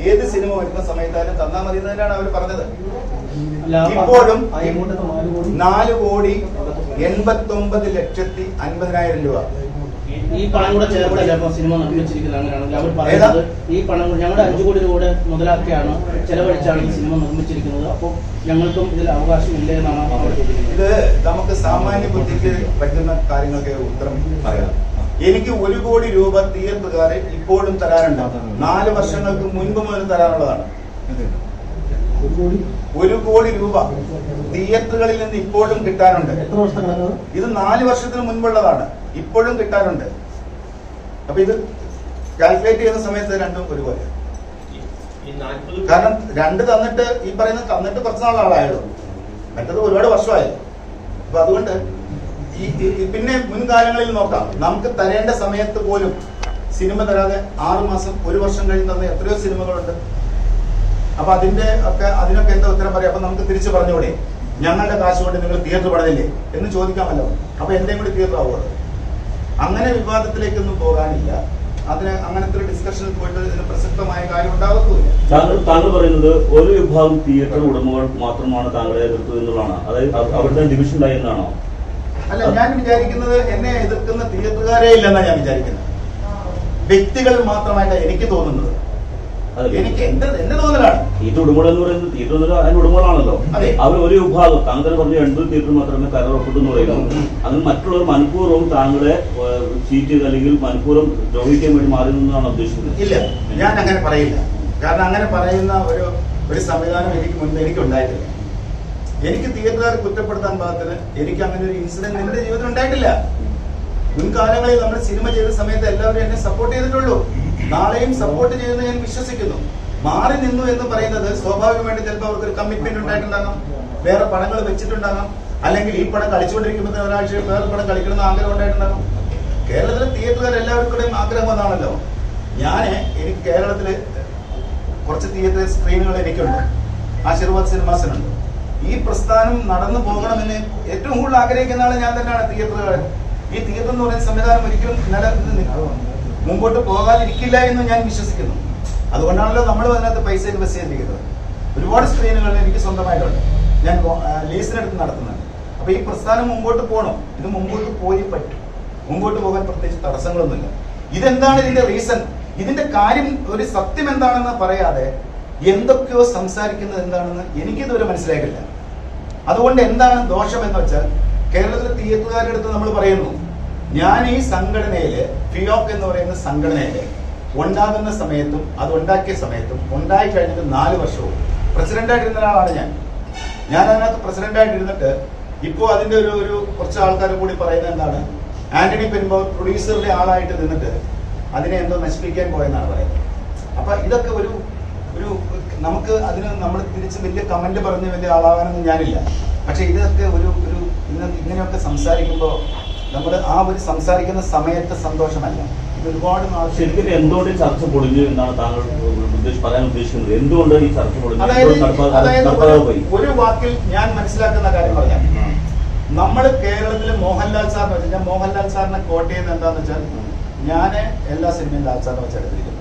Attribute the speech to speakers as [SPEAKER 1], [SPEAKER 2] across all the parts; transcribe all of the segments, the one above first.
[SPEAKER 1] ഏത് സിനിമ വരുന്ന സമയത്തായാലും തന്നാൽ മതി എന്നതിനാണ് അവർ പറഞ്ഞത്. ഇപ്പോഴും 4,89,50,000 രൂപ
[SPEAKER 2] ഈ പണം കൂടെ ചേർത്തല്ല സിനിമ നിർമ്മിച്ചിരിക്കുന്നത്. അങ്ങനെയാണെങ്കിൽ അവർ പറയുന്നത് ഈ പണം കൂടെ ഞങ്ങളുടെ 5 കോടി രൂപ മുതലാക്കിയാണ് ചെലവഴിച്ചാണ് ഈ സിനിമ നിർമ്മിച്ചിരിക്കുന്നത്. അപ്പോൾ ഞങ്ങൾക്കും ഇതിൽ അവകാശം ഇല്ല എന്നാണ് അവർ ചോദിക്കുന്നത്.
[SPEAKER 1] ഇത് നമുക്ക് സാമാന്യ ബുദ്ധിക്ക് പറ്റുന്ന കാര്യങ്ങൾക്ക് ഉത്തരം പറയാം. എനിക്ക് 1 കോടി രൂപ തിയേറ്ററുകാരെ ഇപ്പോഴും തരാനുണ്ട്. 4 വർഷങ്ങൾക്ക് മുൻപ് മുതൽ തരാനുള്ളതാണ്. 1 കോടി രൂപ തിയേറ്ററുകളിൽ നിന്ന് ഇപ്പോഴും കിട്ടാനുണ്ട്. ഇത് 4 വർഷത്തിന് മുൻപുള്ളതാണ്, ഇപ്പോഴും കിട്ടാനുണ്ട്. അപ്പൊ ഇത് കാൽക്കുലേറ്റ് ചെയ്യുന്ന സമയത്ത് രണ്ടും ഒരുപോലെ. കാരണം 2 തന്നിട്ട് ഈ പറയുന്ന തന്നിട്ട് കുറച്ച് നാളാളായുള്ളൂ, മറ്റത് ഒരുപാട് വർഷമായത്. അപ്പൊ അതുകൊണ്ട് പിന്നെ മുൻകാലങ്ങളിൽ നോക്കാം, നമുക്ക് തരേണ്ട സമയത്ത് പോലും സിനിമ തരാതെ 6 മാസം 1 വർഷം കഴിഞ്ഞ് തന്ന എത്രയോ സിനിമകളുണ്ട്. അപ്പൊ അതിനൊക്കെ എന്താ ഉത്തരം പറയാം? അപ്പൊ നമുക്ക് തിരിച്ചു പറഞ്ഞൂടെ, ഞങ്ങളുടെ കാശ് കൊണ്ട് നിങ്ങൾ തിയേറ്റർ പണിതില്ലേ എന്ന് ചോദിക്കാമല്ലോ. അപ്പൊ എന്തെങ്കിലും കൂടി തിയേറ്റർ ആവുമോ? അങ്ങനെ വിവാദത്തിലേക്കൊന്നും പോകാനില്ല. അതിന് അങ്ങനത്തെ ഒരു ഡിസ്കഷനിൽ പോയിട്ട് ഇതിന് പ്രസക്തമായ കാര്യം ഉണ്ടാകുന്നില്ല.
[SPEAKER 3] താങ്കൾ പറയുന്നത് ഒരു വിഭാഗം തിയേറ്റർ ഉടമകൾ മാത്രമാണ് താങ്കളെ എതിർത്തത് എന്നുള്ളതാണ്, അതായത് അവരുടെ ഡിവിഷൻ ഉണ്ടായി എന്നാണോ?
[SPEAKER 1] അല്ല, ഞാൻ വിചാരിക്കുന്നത് എന്നെ എതിർക്കുന്ന തിയേറ്ററുകാരേ ഇല്ലെന്നാണ് ഞാൻ വിചാരിക്കുന്നത്. വ്യക്തികൾ മാത്രമായിട്ടാണ് എനിക്ക് തോന്നുന്നത്. എനിക്ക് എന്റെ തോന്നലാണ്.
[SPEAKER 3] തിയേറ്റർ ഉടമകൾ എന്ന് പറയുന്നത് തിയേറ്റർ അതിന് ഉടമകളാണല്ലോ. അവർ ഒരു വിഭാഗം താങ്കൾ പറഞ്ഞ 80 തിയേറ്റർ മാത്രമേ കരാർ ഒപ്പിട്ടെന്ന് പറയുന്നു. അങ്ങനെ മറ്റുള്ളവർ മനഃപൂർവ്വം താങ്കളെ ചീറ്റ് ചെയ്ത് അല്ലെങ്കിൽ മനഃപൂർവ്വം ദ്രോഹിക്കാൻ വേണ്ടി മാറി നിന്നാണ് ഉദ്ദേശിക്കുന്നത്.
[SPEAKER 1] ഇല്ല, ഞാൻ അങ്ങനെ പറയില്ല. കാരണം അങ്ങനെ പറയുന്ന ഒരു സംവിധാനം എനിക്ക് ഉണ്ടായിട്ടില്ല. എനിക്ക് തിയേറ്ററുകാരെ കുറ്റപ്പെടുത്താൻ പാകത്തിന് എനിക്ക് അങ്ങനെ ഒരു ഇൻസിഡന്റ് എന്റെ ജീവിതത്തിൽ ഉണ്ടായിട്ടില്ല. മുൻകാലങ്ങളിൽ നമ്മൾ സിനിമ ചെയ്ത സമയത്ത് എല്ലാവരും എന്നെ സപ്പോർട്ട് ചെയ്തിട്ടുള്ളൂ, നാളെയും സപ്പോർട്ട് ചെയ്യുമെന്ന് ഞാൻ വിശ്വസിക്കുന്നു. മാറി നിന്നു എന്ന് പറയുന്നത് സ്വാഭാവികമായിട്ട് ചിലപ്പോൾ അവർക്കൊരു കമ്മിറ്റ്മെന്റ് ഉണ്ടായിട്ടുണ്ടാകാം, വേറെ പടങ്ങൾ വെച്ചിട്ടുണ്ടാകാം, അല്ലെങ്കിൽ ഈ പടം കളിച്ചുകൊണ്ടിരിക്കുമ്പോൾ ഒരാഴ്ച വേറെ പടം കളിക്കണമെന്ന് ആഗ്രഹം ഉണ്ടായിട്ടുണ്ടാകും. കേരളത്തിലെ തിയേറ്ററുകാർ എല്ലാവർക്കും ആഗ്രഹം അതാണല്ലോ. എനിക്ക് കേരളത്തില് കുറച്ച് തിയേറ്റർ സ്ക്രീനുകൾ എനിക്കുണ്ട്, ആശീർവാദ് സിനിമാസിനുണ്ട്. ഈ പ്രസ്ഥാനം നടന്നു പോകണമെന്ന് ഏറ്റവും കൂടുതൽ ആഗ്രഹിക്കുന്ന ആള് ഞാൻ തന്നെയാണ്. തിയേറ്ററുകാരൻ ഈ തിയേറ്റർ എന്ന് പറയുന്ന സംവിധാനം ഒരിക്കലും മുമ്പോട്ട് പോകാതിരിക്കില്ല എന്ന് ഞാൻ വിശ്വസിക്കുന്നു. അതുകൊണ്ടാണല്ലോ നമ്മൾ അതിനകത്ത് പൈസ ഇൻവെസ്റ്റ് ചെയ്തിരിക്കുന്നത്. ഒരുപാട് സ്ക്രീനുകൾ എനിക്ക് സ്വന്തമായിട്ടുണ്ട്, ഞാൻ ലീസിനെടുത്ത് നടത്തുന്നുണ്ട്. അപ്പൊ ഈ പ്രസ്ഥാനം മുമ്പോട്ട് പോകണം, ഇത് മുമ്പോട്ട് പോയി പറ്റും. മുമ്പോട്ട് പോകാൻ പ്രത്യേകിച്ച് തടസ്സങ്ങളൊന്നുമില്ല. ഇതെന്താണ് ഇതിന്റെ റീസൺ, ഇതിന്റെ കാര്യം, ഒരു സത്യം എന്താണെന്ന് പറയാതെ എന്തൊക്കെയോ സംസാരിക്കുന്നത് എന്താണെന്ന് എനിക്കിതുവരെ മനസ്സിലാക്കില്ല. അതുകൊണ്ട് എന്താണ് ദോഷം എന്ന് വെച്ചാൽ, കേരളത്തിലെ തിയേറ്ററുകാരുടെ അടുത്ത് നമ്മൾ പറയുന്നു, ഞാൻ ഈ സംഘടനയില് ഫിയോക് എന്ന് പറയുന്ന സംഘടനയില് ഉണ്ടാകുന്ന സമയത്തും അത് ഉണ്ടാക്കിയ സമയത്തും ഉണ്ടായി കഴിഞ്ഞിട്ട് 4 വർഷവും പ്രസിഡന്റായിട്ടിരുന്ന ഒരാളാണ് ഞാൻ അതിനകത്ത് പ്രസിഡന്റായിട്ടിരുന്നിട്ട് ഇപ്പോൾ അതിന്റെ ഒരു കുറച്ച് ആൾക്കാർ കൂടി പറയുന്നത് എന്താണ്, ആന്റണി പെരുമ്പാവൂർ പ്രൊഡ്യൂസറുടെ ആളായിട്ട് നിന്നിട്ട് അതിനെ എന്തോ നശിപ്പിക്കാൻ പോയെന്നാണ് പറയുന്നത്. അപ്പൊ ഇതൊക്കെ ഒരു നമുക്ക് അതിന് നമ്മൾ തിരിച്ച് വലിയ കമന്റ് പറഞ്ഞ് വലിയ ആളാകാനൊന്നും ഞാനില്ല. പക്ഷെ ഇതൊക്കെ ഇങ്ങനെയൊക്കെ സംസാരിക്കുമ്പോൾ നമ്മൾ ആ ഒരു സംസാരിക്കുന്ന സമയത്ത് സന്തോഷമല്ല. ഇത് ഒരുപാട്
[SPEAKER 3] ശരിക്കും എന്തുകൊണ്ട് ഈ ചർച്ച പൊളിഞ്ഞു എന്നാണ് താങ്കൾ പറയാൻ ഉദ്ദേശിക്കുന്നത്? എന്തുകൊണ്ട് ഈ ചർച്ച പൊളിഞ്ഞു?
[SPEAKER 1] അതായത് ഒരു വാക്കിൽ ഞാൻ മനസ്സിലാക്കുന്ന കാര്യം പറഞ്ഞാൽ, നമ്മൾ കേരളത്തിൽ മോഹൻലാൽ സാറിനെ വെച്ചാൽ, ഞാൻ മോഹൻലാൽ സാറിനെ കോട്ട് ചെയ്യുന്നത് എന്താന്ന് വെച്ചാൽ, ഞാൻ എല്ലാ സിനിമയും ലാൽ സാറിനെ വെച്ച് എടുത്തിരിക്കുന്നു.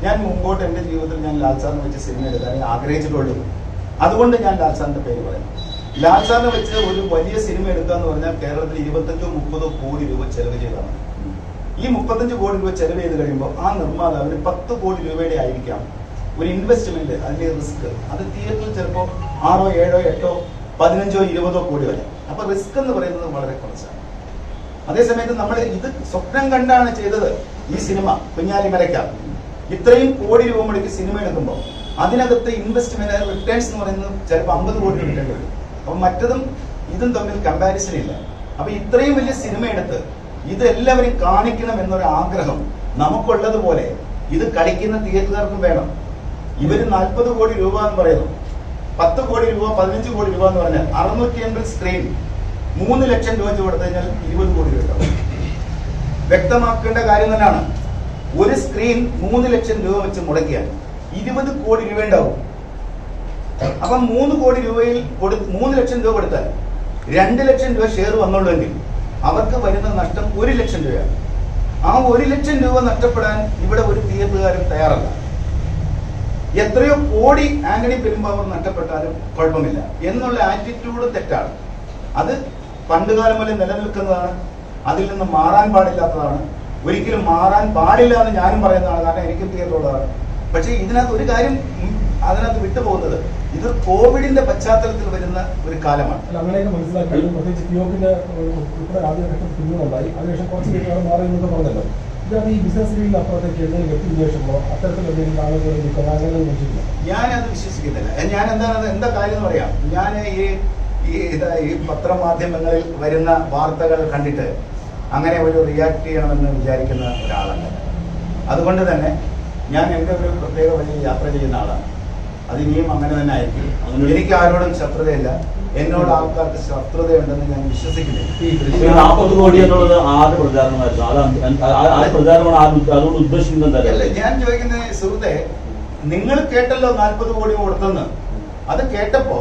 [SPEAKER 1] ഞാൻ മുമ്പോട്ട് എന്റെ ജീവിതത്തിൽ ഞാൻ ലാൽ സാറിനെ വെച്ച് സിനിമ എടുക്കാൻ ആഗ്രഹിച്ചിട്ടുള്ളൂ. അതുകൊണ്ട് ഞാൻ ലാൽ സാറിന്റെ പേര് പറയുന്നു. ലാൽ സാറിനെ വെച്ച് ഒരു വലിയ സിനിമ എടുക്കുക എന്ന് പറഞ്ഞാൽ കേരളത്തിൽ 25-30 കോടി രൂപ ചെലവ് ചെയ്താണ്. ഈ 35 കോടി രൂപ ചെലവ് ചെയ്ത് കഴിയുമ്പോൾ ആ നിർമ്മാതാവിന് 10 കോടി രൂപയുടെ ആയിരിക്കാം ഒരു ഇൻവെസ്റ്റ്മെന്റ്, അതിന്റെ റിസ്ക്. അത് തിയേറ്ററിൽ ചിലപ്പോൾ 6, 7, 8, 15, 20 കോടി വരെ. അപ്പൊ റിസ്ക് എന്ന് പറയുന്നത് വളരെ കുറച്ചാണ്. അതേസമയത്ത് നമ്മൾ ഇത് സ്വപ്നം കണ്ടാണ് ചെയ്തത്. ഈ സിനിമ കുഞ്ഞാലിമരയ്ക്ക ഇത്രയും കോടി രൂപ മുടക്കി സിനിമ എടുക്കുമ്പോൾ അതിനകത്ത് ഇൻവെസ്റ്റ്മെന്റ് റിട്ടേൺസ് എന്ന് പറയുന്നത് ചിലപ്പോൾ 50 കോടി കിട്ടേണ്ടി വരും. അപ്പൊ മറ്റതും ഇതും തമ്മിൽ കമ്പാരിസൺ ഇല്ല. അപ്പൊ ഇത്രയും വലിയ സിനിമ എടുത്ത് ഇത് എല്ലാവരും കാണിക്കണം എന്നൊരു ആഗ്രഹം നമുക്കുള്ളതുപോലെ ഇത് കളിക്കുന്ന തിയേറ്ററുകാർക്കും വേണം. ഇവര് 40 കോടി രൂപ എന്ന് പറയുന്നു, 10 കോടി രൂപ, 15 കോടി രൂപ എന്ന് പറഞ്ഞാൽ 650 സ്ക്രീൻ 3 ലക്ഷം രൂപ വെച്ച് കൊടുത്തു കഴിഞ്ഞാൽ 20 കോടി രൂപ ഉണ്ടാവും. വ്യക്തമാക്കേണ്ട കാര്യം തന്നെയാണ്. ഒരു സ്ക്രീൻ 3 ലക്ഷം രൂപ വെച്ച് മുടക്കിയാൽ 20 കോടി രൂപ ഉണ്ടാവും. അപ്പൊ 3 കോടി രൂപയിൽ 3 ലക്ഷം രൂപ കൊടുത്താൽ 2 ലക്ഷം രൂപ ഷെയർ വന്നുള്ളൂവെങ്കിൽ അവർക്ക് വരുന്ന നഷ്ടം 1 ലക്ഷം രൂപയാണ്. ആ 1 ലക്ഷം രൂപ നഷ്ടപ്പെടാൻ ഇവിടെ ഒരു തിയേറ്ററുകാരും തയ്യാറല്ല. എത്രയോ കോടി ആന്റണി പെരുമ്പാവൂർ നഷ്ടപ്പെട്ടാലും കുഴപ്പമില്ല എന്നുള്ള ആറ്റിറ്റ്യൂഡ് തെറ്റാണ്. അത് പണ്ടുകാലം മുതലേ നിലനിൽക്കുന്നതാണ്. അതിൽ നിന്ന് മാറാൻ പാടില്ലാത്തതാണ്. ഒരിക്കലും മാറാൻ പാടില്ല എന്ന് ഞാനും പറയുന്നതാണ്. കാരണം എനിക്കും തിയേറ്ററുള്ളതാണ്. പക്ഷേ ഇതിനകത്ത് ഒരു കാര്യം അതിനകത്ത് വിട്ടുപോകുന്നത്, ഇത് കോവിഡിന്റെ പശ്ചാത്തലത്തിൽ വരുന്ന ഒരു കാലമാണ്.
[SPEAKER 4] അങ്ങനെയൊക്കെ മനസ്സിലാക്കി പ്രത്യേകിച്ച് കിയോക്കിന്റെ ആദ്യഘട്ടം പിന്നുണ്ടായി. അതിനുശേഷം കുറച്ച് ദിവസം മാറി എന്നൊക്കെ പറഞ്ഞല്ലോ. ഇതാണ് ഈ ബിസിനസ് രീതിയിൽ അപ്പുറത്തേക്ക് എന്തെങ്കിലും വ്യക്തിവിശേഷമോ അത്തരത്തിൽ എന്തെങ്കിലും താങ്കൾ അങ്ങനെ വെച്ചിട്ടില്ല?
[SPEAKER 1] ഞാനത് വിശ്വസിക്കുന്നില്ല. ഞാൻ എന്താ കാര്യം എന്ന് പറയാം. ഞാൻ ഈ പത്രമാധ്യമങ്ങളിൽ വരുന്ന വാർത്തകൾ കണ്ടിട്ട് അങ്ങനെ ഒരു റിയാക്ട് ചെയ്യണമെന്ന് വിചാരിക്കുന്ന ഒരാളല്ല. അതുകൊണ്ട് തന്നെ ഞാൻ എൻ്റെ ഒരു പ്രത്യേക വഴിയിൽ യാത്ര ചെയ്യുന്ന ആളാണ്. അത് ഇനിയും അങ്ങനെ തന്നെ ആയിരിക്കും. എനിക്ക് ആരോടും ശത്രുതയില്ല. എന്നോട് ആൾക്കാർക്ക് ശത്രുതയുണ്ടെന്ന് ഞാൻ വിശ്വസിക്കുന്നില്ല.
[SPEAKER 3] 40 കോടി എന്നുള്ളത് ആദ്യ പ്രചാരണമായിരുന്നു. അതുകൊണ്ട് ഉദ്ദേശിക്കുന്നത്
[SPEAKER 1] ഞാൻ ചോദിക്കുന്നത് സുഹൃത്തെ, നിങ്ങൾ കേട്ടല്ലോ 40 കോടി കൊടുത്തെന്ന്. അത് കേട്ടപ്പോ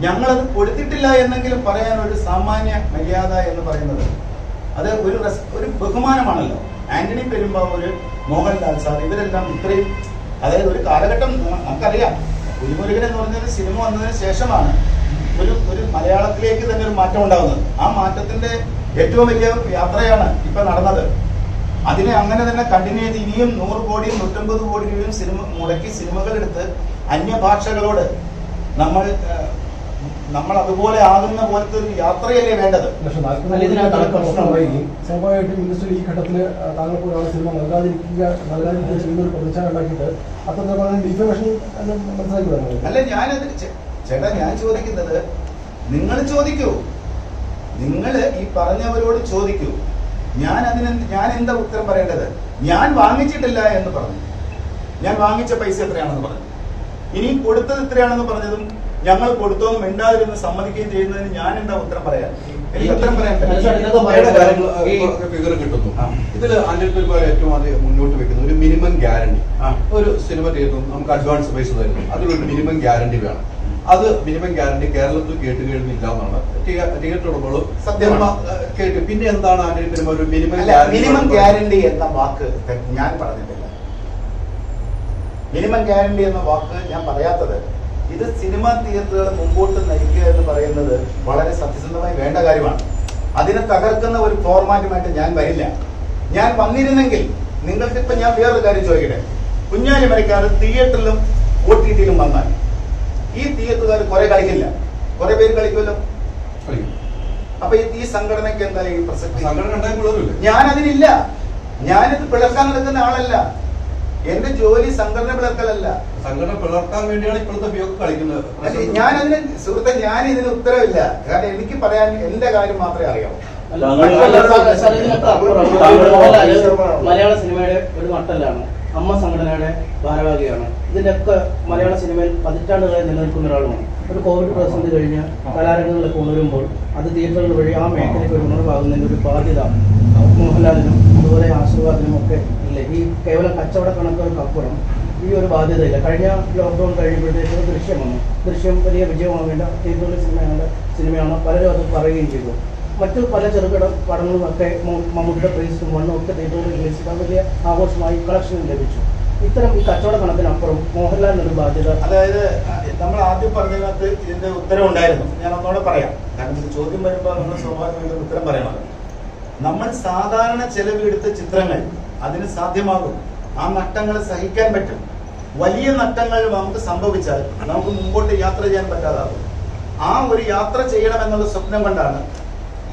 [SPEAKER 1] ഞങ്ങളത് കൊടുത്തിട്ടില്ല എന്നെങ്കിലും പറയാൻ ഒരു സാമാന്യ മര്യാദ എന്ന് പറയുന്നത് അത് ഒരു ബഹുമാനമാണല്ലോ. ആന്റണി പെരുമ്പാവൂര്, മോഹൻലാൽ സാർ, ഇവരെല്ലാം ഇത്രയും, അതായത് ഒരു കാലഘട്ടം നമുക്കറിയാം. പുലിമുരുകൻ എന്ന് പറഞ്ഞൊരു സിനിമ വന്നതിന് ശേഷമാണ് ഒരു മലയാളത്തിലേക്ക് തന്നെ ഒരു മാറ്റം ഉണ്ടാകുന്നത്. ആ മാറ്റത്തിന്റെ ഏറ്റവും വലിയ യാത്രയാണ് ഇപ്പൊ നടന്നത്. അതിനെ അങ്ങനെ തന്നെ കണ്ടിന്യൂ ചെയ്ത് ഇനിയും 100 കോടിയും 150 കോടി രൂപയും മുടക്കി സിനിമകൾ എടുത്ത് അന്യഭാഷകളോട് നമ്മൾ അതുപോലെ ആകുന്ന പോലത്തെ ഒരു യാത്രയല്ലേ വേണ്ടത്.
[SPEAKER 4] സ്വാഭാവികമായിട്ടും ഇൻഡസ്ട്രി ഈ ഘട്ടത്തിൽ താങ്കൾക്ക് ഒരാൾ സിനിമ നൽകാതിരിക്കുക ചെയ്യുന്ന ഒരു പ്രതിച്ഛായ ഉണ്ടാക്കിയിട്ട് അത്തരത്തിൽ ഡിഫമേഷൻ മനസ്സിലാക്കി വരുന്നത്
[SPEAKER 1] അല്ല. ഞാനത് ചേട്ടാ, ഞാൻ ചോദിക്കുന്നത്, നിങ്ങൾ ചോദിക്കൂ, നിങ്ങൾ ഈ പറഞ്ഞവരോട് ചോദിക്കൂ. ഞാൻ എന്താ ഉത്തരം പറയേണ്ടത്? ഞാൻ വാങ്ങിച്ചിട്ടില്ല എന്ന് പറഞ്ഞു. ഞാൻ വാങ്ങിച്ച പൈസ എത്രയാണെന്ന് പറഞ്ഞു. ഇനി കൊടുത്തത് എത്രയാണെന്ന് പറഞ്ഞതും ഞങ്ങൾ കൊടുത്തോന്നും മിണ്ടാതിരുന്ന് സമ്മതിക്കുകയും ചെയ്യുന്നതിന് ഞാൻ എന്താ ഉത്തരം പറയാൻ? എനിക്ക് ഉത്തരം പറയാൻ
[SPEAKER 5] ഫിഗർ കിട്ടുന്നു. ഇതിൽ അനിൽ പെരുമ്പാവൂർ ഏറ്റവും ആദ്യം മുന്നോട്ട് വെക്കുന്ന ഒരു മിനിമം ഗ്യാരണ്ടി. ഒരു സിനിമ തീർന്നു നമുക്ക് അഡ്വാൻസ് പൈസ തരുന്നു. അതിലൊരു മിനിമം ഗ്യാരണ്ടി വേണം. അത് മിനിമം ഗ്യാരണ്ടി കേരളത്തിൽ കേട്ടുകേൾവില്ല എന്നാണ് തിയേറ്റർ ഉടമകൾ കേട്ടു. പിന്നെ എന്താണ് അനിൽ പെരുമ്പാവൂർ
[SPEAKER 1] മിനിമം ഗ്യാരണ്ടി എന്ന വാക്ക് ഞാൻ പറഞ്ഞിട്ടില്ല. മിനിമം ഗ്യാരണ്ടി എന്ന വാക്ക് ഞാൻ പറയാത്തത്, ഇത് സിനിമാ തിയേറ്ററുകൾ മുമ്പോട്ട് നയിക്കുക എന്ന് പറയുന്നത് വളരെ സത്യസന്ധമായി വേണ്ട കാര്യമാണ്. അതിനെ തകർക്കുന്ന ഒരു ഫോർമാറ്റുമായിട്ട് ഞാൻ വരില്ല. ഞാൻ വന്നിരുന്നെങ്കിൽ നിങ്ങൾക്ക് ഇപ്പൊ ഞാൻ വേറൊരു കാര്യം ചോദിക്കട്ടെ. കുഞ്ഞാലി മരക്കാർ തിയേറ്ററിലും OTT-യിലും വന്നാൽ ഈ തിയേറ്ററുകാർ കുറെ കളിക്കില്ല, കുറെ പേര് കളിക്കുമല്ലോ. അപ്പൊ ഈ സംഘടനയ്ക്ക് എന്താ ഈ പ്രസക്തി? ഞാൻ അതിനില്ല. ഞാനിത് പിളർക്കാൻ നടക്കുന്ന ആളല്ല. എന്റെ ജോലി സംഘടന പിളർക്കലല്ല.
[SPEAKER 5] സംഘടന പിളർക്കാൻ വേണ്ടിയാണ് ഇപ്പോഴത്തെ ഫിയോക്ക് കളിക്കുന്നത്.
[SPEAKER 1] ഞാനതിന് സുഹൃത്തെ, ഞാൻ ഇതിന് ഉത്തരവില്ല. കാരണം എനിക്ക് പറയാൻ എന്റെ കാര്യം മാത്രമേ അറിയാവൂ.
[SPEAKER 2] മലയാള സിനിമയുടെ ഒരു നട്ടെല്ലാണ്. അമ്മ സംഘടനയുടെ ഭാരവാഹിയാണ്. ഇതിന്റെയൊക്കെ മലയാള സിനിമയിൽ പതിറ്റാണ്ടുകളായി നിലനിൽക്കുന്ന ഒരാളുമാണ്. ഒരു കോവിഡ് പ്രതിസന്ധി കഴിഞ്ഞ് കലാരംഗങ്ങളൊക്കെ ഉണരുമ്പോൾ അത് തിയേറ്ററുകൾ വഴി ആ മേഖലയ്ക്ക് ഒരു ഉണർവാകുന്നതിന്റെ ഒരു ബാധ്യത മോഹൻലാലിനും അതുപോലെ ആശീർവാദിനും ഒക്കെ ഇല്ലേ? ഈ കേവലം കച്ചവട കണക്കുകൾക്കപ്പുറം ഈ ഒരു ബാധ്യതയില്ല. കഴിഞ്ഞ ലോക്ക്ഡൌൺ കഴിയുമ്പോഴത്തേക്ക് ദൃശ്യം വന്നു. ദൃശ്യം വലിയ വിജയമാകേണ്ട തിയേറ്ററിലെ സിനിമയാണ്. പലരും അത് പറയുകയും ചെയ്തു. മറ്റു പല ചെറുകിട പടങ്ങളും ഒക്കെ മമ്മൂട്ടിയുടെ പ്രൈസും മണ്ണും ഒക്കെ തിയേറ്ററുകളിൽ റിലീസ് ചെയ്താൽ വലിയ ആഘോഷമായി കളക്ഷനും ലഭിച്ചു. ഇത്തരം ഈ കച്ചവട കണക്കിനപ്പുറം മോഹൻലാലിനൊരു ബാധ്യത.
[SPEAKER 1] അതായത് നമ്മൾ ആദ്യം പറഞ്ഞതിനകത്ത് ഇതിന്റെ ഉത്തരം ഉണ്ടായിരുന്നു. ഞാൻ ഒന്നുകൂടെ പറയാം. കാരണം ഇത് ചോദ്യം വരുമ്പോൾ നമ്മൾ സ്വാഭാവികമായിട്ടും ഉത്തരം പറയണം. നമ്മൾ സാധാരണ ചെലവെടുത്ത ചിത്രങ്ങൾ അതിന് സാധ്യമാകും. ആ നഷ്ടങ്ങൾ സഹിക്കാൻ പറ്റും. വലിയ നഷ്ടങ്ങൾ നമുക്ക് സംഭവിച്ചാൽ നമുക്ക് മുമ്പോട്ട് യാത്ര ചെയ്യാൻ പറ്റാതാകും. ആ ഒരു യാത്ര ചെയ്യണമെന്നുള്ള സ്വപ്നം കൊണ്ടാണ്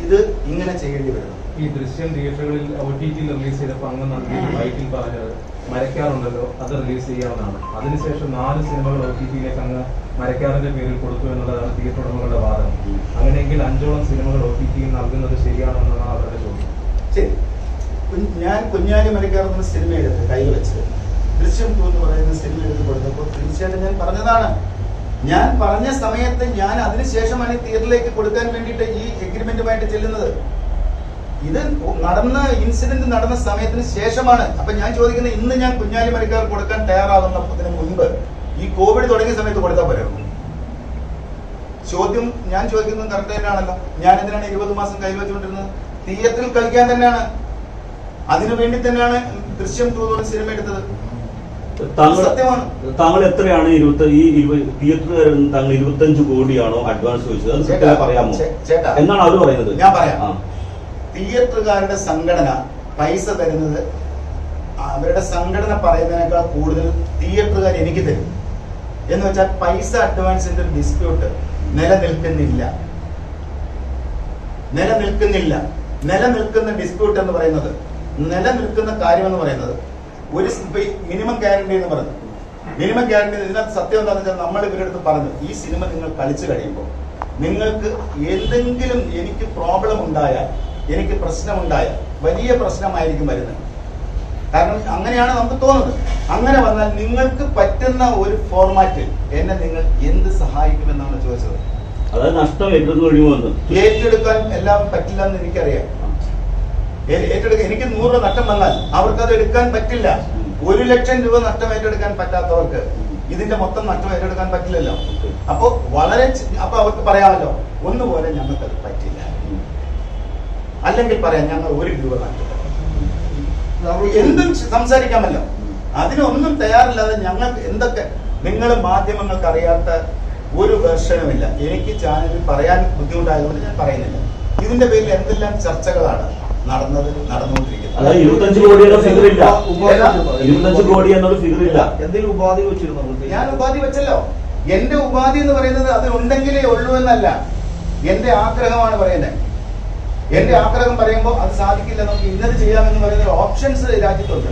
[SPEAKER 1] ഇത് ഇങ്ങനെ ചെയ്യേണ്ടി വരുന്നത്.
[SPEAKER 6] ഈ ദൃശ്യം തിയേറ്ററുകളിൽ OTT-യിൽ റിലീസ് ചെയ്തപ്പോൾ അങ്ങ് നൽകിയ ബൈക്കിൽ പറഞ്ഞത് മരക്കാറുണ്ടല്ലോ, അത് റിലീസ് ചെയ്യാവുന്നതാണ്. അതിനുശേഷം 4 സിനിമകൾ OTT-യിലേക്ക് അങ്ങ് മരക്കാറിന്റെ പേരിൽ കൊടുത്തു എന്നുള്ളതാണ് തിയേറ്റർ ഉടമകളുടെ വാദം. അങ്ങനെയെങ്കിൽ 5ഓളം സിനിമകൾ OTT-യിൽ നൽകുന്നത് ശരിയാണോ എന്നാണ് അവരുടെ ചോദ്യം.
[SPEAKER 1] ശരി, ഞാൻ കുഞ്ഞാലി മരക്കാറെന്ന സിനിമ എടുത്ത് കയ്യിൽ വെച്ച് ദൃശ്യം 2 എന്ന് പറയുന്ന സിനിമ എടുത്ത് കൊടുത്തപ്പോൾ തീർച്ചയായിട്ടും ഞാൻ പറഞ്ഞതാണ്. ഞാൻ പറഞ്ഞ സമയത്ത് ഞാൻ അതിനുശേഷമാണ് തിയേറ്ററിലേക്ക് കൊടുക്കാൻ വേണ്ടിയിട്ട് ഈ എഗ്രിമെന്റുമായിട്ട് ചെല്ലുന്നത്. ഇത് ഇൻസിഡന്റ് നടന്ന സമയത്തിന് ശേഷമാണ്. അപ്പൊ ഞാൻ ചോദിക്കുന്നത്, ഇന്ന് ഞാൻ കുഞ്ഞാലി മരക്കാർ കൊടുക്കാൻ തയ്യാറാകുന്നതിന് മുൻപ് ഈ കോവിഡ് തുടങ്ങിയ സമയത്ത് കൊടുത്താൽ പോരായിരുന്നു? ചോദ്യം ഞാൻ ചോദിക്കുന്നത് കറക്റ്റ് തന്നെയാണല്ലോ. ഞാൻ എന്തിനാണ് 20 മാസം കയ്യിൽ വെച്ചുകൊണ്ടിരുന്നത്? തിയേറ്ററിൽ കളിക്കാൻ തന്നെയാണ്. അതിനു വേണ്ടി തന്നെയാണ് ദൃശ്യം 2 സിനിമ എടുത്തത്. സത്യമാണ്.
[SPEAKER 3] താങ്കൾ എത്രയാണ് തിയേറ്ററുകാരിൽ താങ്കൾ 25 കോടിയാണോ അഡ്വാൻസ് ചോദിച്ചത്? അത് കൃത്യമായി പറയാമോ
[SPEAKER 1] ചേട്ടാ
[SPEAKER 3] എന്നാണ് അവർ പറയുന്നത്?
[SPEAKER 1] ഞാൻ പറയാം. തിയേറ്ററുകാരുടെ സംഘടന പൈസ തരുന്നത് അവരുടെ സംഘടന പറയുന്നതിനേക്കാൾ കൂടുതൽ തിയേറ്ററുകാർ എനിക്ക് തരും. എന്ന് വെച്ചാൽ പൈസ അഡ്വാൻസിന്റെ ഒരു ഡിസ്പ്യൂട്ട് നിലനിൽക്കുന്നില്ല. നിലനിൽക്കുന്ന ഡിസ്പ്യൂട്ട് എന്ന് പറയുന്നത്, നിലനിൽക്കുന്ന കാര്യം എന്ന് പറയുന്നത് ഒരു മിനിമം ഗ്യാരണ്ടി എന്ന് പറയുന്നത്. മിനിമം ഗ്യാരണ്ടി ഇതിനകത്ത് സത്യം എന്താണെന്ന് വെച്ചാൽ നമ്മൾ ഇവരുടെ അടുത്ത് പറഞ്ഞു, ഈ സിനിമ നിങ്ങൾ കളിച്ചു കഴിയുമ്പോൾ നിങ്ങൾക്ക് എന്തെങ്കിലും എനിക്ക് പ്രോബ്ലം ഉണ്ടായാൽ, എനിക്ക് പ്രശ്നമുണ്ടായാൽ വലിയ പ്രശ്നമായിരിക്കും വരുന്നത്. കാരണം അങ്ങനെയാണ് നമുക്ക് തോന്നുന്നത്. അങ്ങനെ വന്നാൽ നിങ്ങൾക്ക് പറ്റുന്ന ഒരു ഫോർമാറ്റിൽ എന്നെ നിങ്ങൾ എന്ത് സഹായിക്കുമെന്നാണ് ചോദിച്ചത്.
[SPEAKER 3] അതായത് നഷ്ടം
[SPEAKER 1] ഏറ്റെടുക്കാൻ എല്ലാം പറ്റില്ല എന്ന് എനിക്കറിയാം. ഏറ്റെടുക്കാൻ എനിക്ക് 100 രൂപ നഷ്ടം വന്നാൽ അവർക്കത് എടുക്കാൻ പറ്റില്ല. 1 ലക്ഷം രൂപ നഷ്ടം ഏറ്റെടുക്കാൻ പറ്റാത്തവർക്ക് ഇതിന്റെ മൊത്തം നഷ്ടം ഏറ്റെടുക്കാൻ പറ്റില്ലല്ലോ. അപ്പൊ അവർക്ക് പറയാമല്ലോ, ഒന്നുപോലെ ഞങ്ങൾക്കത് പറ്റില്ല, അല്ലെങ്കിൽ പറയാം ഞങ്ങൾ 1 രൂപ നഷ്ടം. എന്തും സംസാരിക്കാമല്ലോ. അതിനൊന്നും തയ്യാറില്ലാതെ ഞങ്ങൾക്ക് എന്തൊക്കെ നിങ്ങൾ മാധ്യമങ്ങൾക്ക് അറിയാത്ത ഒരു വെർഷനുമില്ല. എനിക്ക് ചാനലിൽ പറയാൻ ബുദ്ധിമുട്ടായതുകൊണ്ട് ഞാൻ പറയുന്നില്ല. ഇതിന്റെ പേരിൽ എന്തെല്ലാം ചർച്ചകളാണ് നടന്നുകൊണ്ടിരിക്കുന്നത്.
[SPEAKER 3] 25 കോടിയുടെ ഫിഗർ ഇല്ല. 25 കോടി എന്നൊരു ഫിഗർ ഇല്ല.
[SPEAKER 2] എന്തെങ്കിലും ഉപാധി വെച്ചിരുന്നു?
[SPEAKER 1] ഞാൻ ഉപാധി വെച്ചല്ലോ. എന്റെ ഉപാധി എന്ന് പറയുന്നത് അത് ഉണ്ടെങ്കിലേ ഉള്ളൂ എന്നല്ല, എന്റെ ആഗ്രഹമാണ് പറയുന്നത്. എന്റെ ആഗ്രഹം പറയുമ്പോൾ അത് സാധിക്കില്ല, നമുക്ക് ഇന്നത് ചെയ്യാമെന്ന് പറയുന്ന ഓപ്ഷൻസ് രാജ്യത്തുണ്ട്.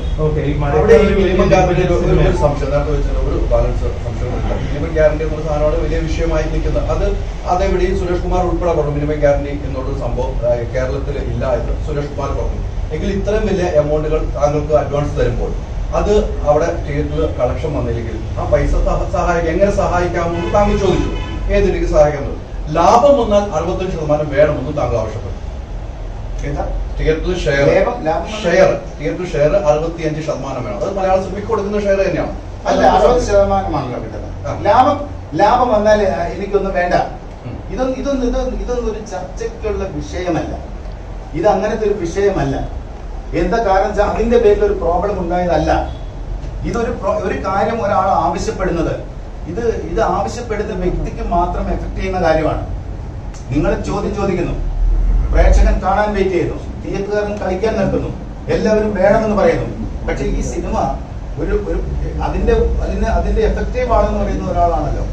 [SPEAKER 5] അവിടെ ഈ മിനിമം ഗ്യാരണ്ടി ഒരു സംശയം നേരത്തെ വെച്ചാൽ ഒരു ബാലൻസ് സംശയമുണ്ട്. മിനിമം ഗ്യാരണ്ടി എന്ന സാധനമാണ് വലിയ വിഷയമായി നിൽക്കുന്നത്. അതെവിടെയും സുരേഷ് കുമാർ ഉൾപ്പെടെ പറഞ്ഞു മിനിമം ഗ്യാരണ്ടി എന്നൊരു സംഭവം കേരളത്തിൽ ഇല്ല എന്ന് സുരേഷ് കുമാർ പറഞ്ഞു. എങ്കിൽ ഇത്രയും വലിയ എമൗണ്ടുകൾ താങ്കൾക്ക് അഡ്വാൻസ് തരുമ്പോൾ അത് അവിടെ തിയേറ്ററിൽ കളക്ഷൻ വന്നില്ലെങ്കിൽ ആ പൈസ എങ്ങനെ സഹായിക്കാമെന്ന് താങ്കൾ ചോദിച്ചു. ഏത് രീതിക്ക് സഹായിക്കാമെന്ന്. ലാഭം വന്നാൽ 65% വേണമെന്ന് താങ്കൾ ആവശ്യപ്പെട്ടു. തിയേറ്ററിൽ ഷെയർ 65% വേണം. അത് മലയാള സിനിമയ്ക്ക് കൊടുക്കുന്ന ഷെയർ തന്നെയാണ്.
[SPEAKER 1] അല്ല, 60%മാണല്ലോ കിട്ടുന്നത്. ലാഭം വന്നാൽ എനിക്കൊന്നും വേണ്ട. ഇതൊന്നും ഒരു ചർച്ചയ്ക്കുള്ള വിഷയമല്ല. ഇത് അങ്ങനത്തെ ഒരു വിഷയമല്ല. എന്താ കാരണം വെച്ചാൽ അതിന്റെ പേരിൽ ഒരു പ്രോബ്ലം ഉണ്ടായതല്ല. ഒരു കാര്യം ഒരാൾ ആവശ്യപ്പെടുന്നത് ഇത് ആവശ്യപ്പെടുന്ന വ്യക്തിക്ക് മാത്രം എഫക്ട് ചെയ്യുന്ന കാര്യമാണ്. നിങ്ങൾ ചോദിക്കുന്നു, പ്രേക്ഷകൻ കാണാൻ വെയിറ്റ് ചെയ്യുന്നു, തിയേറ്ററുകാരൻ കളിക്കാൻ നിൽക്കുന്നു, എല്ലാവരും വേണമെന്ന് പറയുന്നു. പക്ഷെ ഈ സിനിമ അതിന്റെ എഫക്റ്റീവ് ആണെന്ന് പറയുന്ന ഒരാളാണല്ലോ.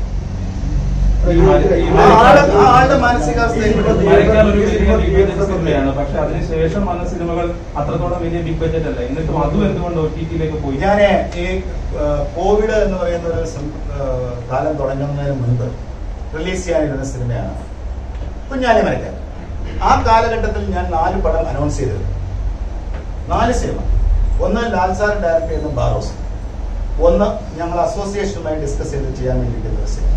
[SPEAKER 1] ആളുടെ
[SPEAKER 6] സിനിമയാണ്. പക്ഷെ അതിനുശേഷം വന്ന സിനിമകൾ അത്രത്തോളം വലിയ ബിഗ് ബഡ്ജറ്റ് അല്ല. എന്നിട്ടും അതും എന്തുകൊണ്ട് OTT-ലേക്ക് പോയി?
[SPEAKER 1] ഞാൻ ഈ കോവിഡ് എന്ന് പറയുന്ന ഒരു കാലം തുടങ്ങുന്നതിന് മുൻപ് റിലീസ് ചെയ്യാനിരുന്ന സിനിമയാണ് കുഞ്ഞാലി മരക്കാർ. ആ കാലഘട്ടത്തിൽ ഞാൻ 4 പടം അനൗൺസ് ചെയ്തിരുന്നു. 4 സിനിമ. ഒന്ന് ലാൽ സാർ ഡയറക്ട് ചെയ്യുന്ന ബാറോസ്, ഒന്ന് ഞങ്ങൾ അസോസിയേഷനുമായി ഡിസ്കസ് ചെയ്ത് ചെയ്യാൻ വേണ്ടിയിരിക്കുന്ന ഒരു സിനിമ,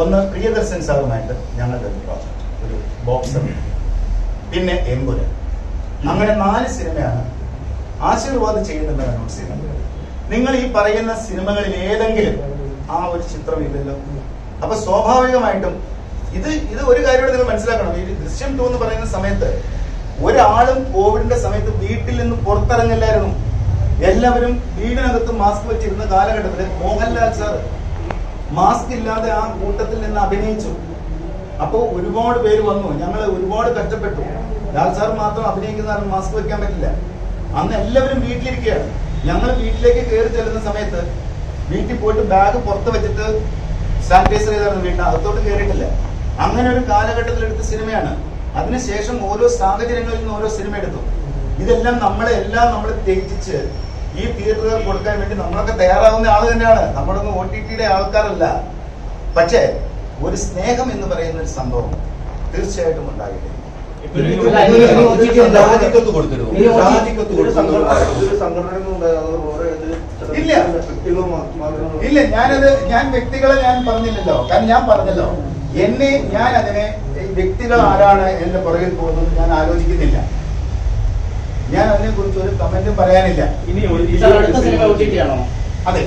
[SPEAKER 1] ഒന്ന് പ്രിയദർശൻ സാറുമായിട്ട് ഞങ്ങളുടെ ഒരു പ്രോജക്ട്, ഒരു ബോക്സർ, പിന്നെ എമ്പുരൻ. അങ്ങനെ 4 സിനിമയാണ് ആശീർവാദ് ചെയ്യുന്നത് അനൗൺസ് ചെയ്യുന്നത്. നിങ്ങൾ ഈ പറയുന്ന സിനിമകളിൽ ഏതെങ്കിലും ആ ഒരു ചിത്രം ഇല്ലല്ലോ. അപ്പൊ സ്വാഭാവികമായിട്ടും ഇത് ഒരു കാര്യം നിങ്ങൾ മനസ്സിലാക്കണം. ഈ ദൃശ്യം 2 എന്ന് പറയുന്ന സമയത്ത് ഒരാളും കോവിഡിന്റെ സമയത്ത് വീട്ടിൽ നിന്ന് പുറത്തിറങ്ങില്ലായിരുന്നു. എല്ലാവരും വീടിനകത്ത് മാസ്ക് വെച്ചിരുന്ന കാലഘട്ടത്തിൽ മോഹൻലാൽ സാർ മാസ്ക് ഇല്ലാതെ ആ കൂട്ടത്തിൽ നിന്ന് അഭിനയിച്ചു. അപ്പോൾ ഒരുപാട് പേര് വന്നു. ഞങ്ങൾ ഒരുപാട് കഷ്ടപ്പെട്ടു. ലാൽ സാർ മാത്രം അഭിനയിക്കുന്ന മാസ്ക് വെക്കാൻ പറ്റില്ല. അന്ന് എല്ലാവരും വീട്ടിലിരിക്കുകയാണ്. ഞങ്ങൾ വീട്ടിലേക്ക് കയറി ചെല്ലുന്ന സമയത്ത് വീട്ടിൽ പോയിട്ട് ബാഗ് പുറത്ത് വെച്ചിട്ട് സാനിറ്റൈസർ ചെയ്തായിരുന്നു, വീട്ടിന് അകത്തോട്ട് കയറിയിട്ടില്ല. അങ്ങനെ ഒരു കാലഘട്ടത്തിൽ എടുത്ത സിനിമയാണ്. അതിനുശേഷം ഓരോ സാഹചര്യങ്ങളിൽ നിന്ന് ഓരോ സിനിമ എടുത്തു. ഇതെല്ലാം നമ്മളെ ത്യജിച്ച് ഈ തിയേറ്ററുകാർ കൊടുക്കാൻ വേണ്ടി നമ്മളൊക്കെ തയ്യാറാവുന്ന ആള് തന്നെയാണ്. നമ്മളൊന്നും OTT-യുടെ ആൾക്കാരല്ല. പക്ഷേ ഒരു സ്നേഹം എന്ന് പറയുന്ന ഒരു സംഭവം തീർച്ചയായിട്ടും ഉണ്ടാകില്ല. ഇല്ല, ഞാൻ വ്യക്തികളെ ഞാൻ പറഞ്ഞില്ലല്ലോ. കാരണം ഞാൻ പറഞ്ഞല്ലോ, ഞാൻ അതിനെ വ്യക്തികൾ ആരാണ് എന്റെ പുറകിൽ പോകുന്നത് ഞാൻ ആലോചിക്കുന്നില്ല. ഞാൻ അതിനെ കുറിച്ച് ഒരു കമന്റും പറയാനില്ല. അതെ,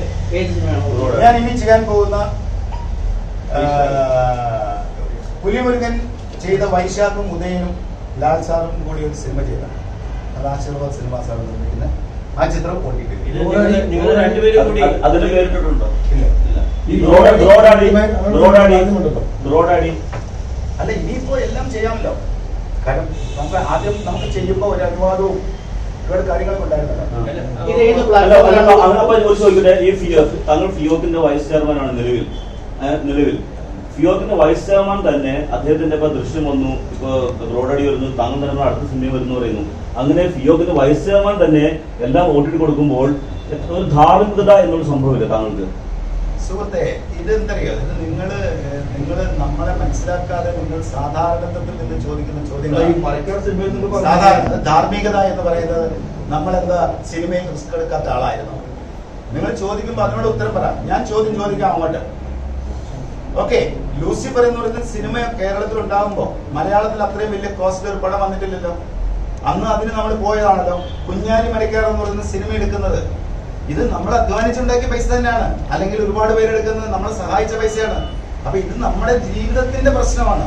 [SPEAKER 1] ഞാൻ ഇനി ചെയ്യാൻ പോകുന്ന പുലിമുരുകൻ ചെയ്ത വൈശാഖും ഉദയനും ലാൽ സാറും കൂടി ഒരു സിനിമ ചെയ്താണ്. അത് ആശീർവാദ് സിനിമാസാണ് നിർമ്മിക്കുന്നത്. ആ ചിത്രം OTT
[SPEAKER 7] ഇത് നിങ്ങൾ രണ്ടുപേരും കൂടി
[SPEAKER 3] അതിന് പേരിട്ടിട്ടുണ്ടോ?
[SPEAKER 1] ഇല്ല.
[SPEAKER 4] ഈ
[SPEAKER 3] ബ്രോഡാഡി
[SPEAKER 1] അല്ല, ഇനിയിപ്പോ എല്ലാം ചെയ്യാമല്ലോ. കാരണം ആദ്യം നമുക്ക് ചെയ്യുമ്പോ ഒരു അനുവാദവും ഒരുപാട് കാര്യങ്ങളൊക്കെ ഉണ്ടായിരുന്നല്ലോ.
[SPEAKER 2] ഇത് ഏത്
[SPEAKER 3] അപ്പൊ
[SPEAKER 2] പ്ലാറ്റ്ഫോം?
[SPEAKER 3] ചോദിക്കട്ടെ, ഈ താങ്കൾ ഫിയോക്കിന്റെ വൈസ് ചെയർമാനാണ് നിലവിൽ ഫിയോക്കിന്റെ വൈസ് ചെയർമാൻ തന്നെ അദ്ദേഹത്തിന്റെ ഇപ്പൊ ദൃശ്യം വന്നു, ഇപ്പൊ ബ്രോഡാഡി വരുന്നു, താങ്കൾ തന്നെ അടുത്ത സിനിമ വരുന്നു പറയുന്നു. അങ്ങനെ ഫിയോക്കിന്റെ വൈസ് ചെയർമാൻ തന്നെ എല്ലാം OTT കൊടുക്കുമ്പോൾ ഒരു ധാർമ്മികത എന്നൊരു സംഭവമില്ല താങ്കൾക്ക്?
[SPEAKER 1] സുഹൃത്തെ, ഇതെന്തറിയോ, ഇത് നിങ്ങള് നമ്മളെ മനസ്സിലാക്കാതെ നിങ്ങൾ സാധാരണത്വത്തിൽ നിന്ന് ചോദിക്കുന്ന ചോദ്യങ്ങൾ. സാധാരണ ധാർമ്മികത എന്ന് പറയുന്നത് നമ്മളെന്താ സിനിമയിൽ റിസ്ക് എടുക്കാത്ത ആളായിരുന്നു? നിങ്ങൾ ചോദിക്കുമ്പോൾ അതിനോട് ഉത്തരം പറ. ഞാൻ ചോദ്യം ചോദിക്കാം അങ്ങോട്ട്. ഓക്കെ, ലൂസിഫർ എന്ന് പറയുന്ന സിനിമ കേരളത്തിൽ ഉണ്ടാകുമ്പോ മലയാളത്തിൽ അത്രയും വലിയ കോസ്റ്റ് ഒരു പടം വന്നിട്ടില്ലല്ലോ. അന്ന് അതിന് നമ്മൾ പോയതാണല്ലോ. കുഞ്ഞാലി മരക്കാർ എന്ന് പറയുന്ന സിനിമ എടുക്കുന്നത് ഇത് നമ്മൾ അധ്വാനിച്ചുണ്ടാക്കിയ പൈസ തന്നെയാണ്, അല്ലെങ്കിൽ ഒരുപാട് പേരെടുക്കുന്നത് നമ്മളെ സഹായിച്ച പൈസയാണ്. അപ്പൊ ഇത് നമ്മുടെ ജീവിതത്തിന്റെ പ്രശ്നമാണ്.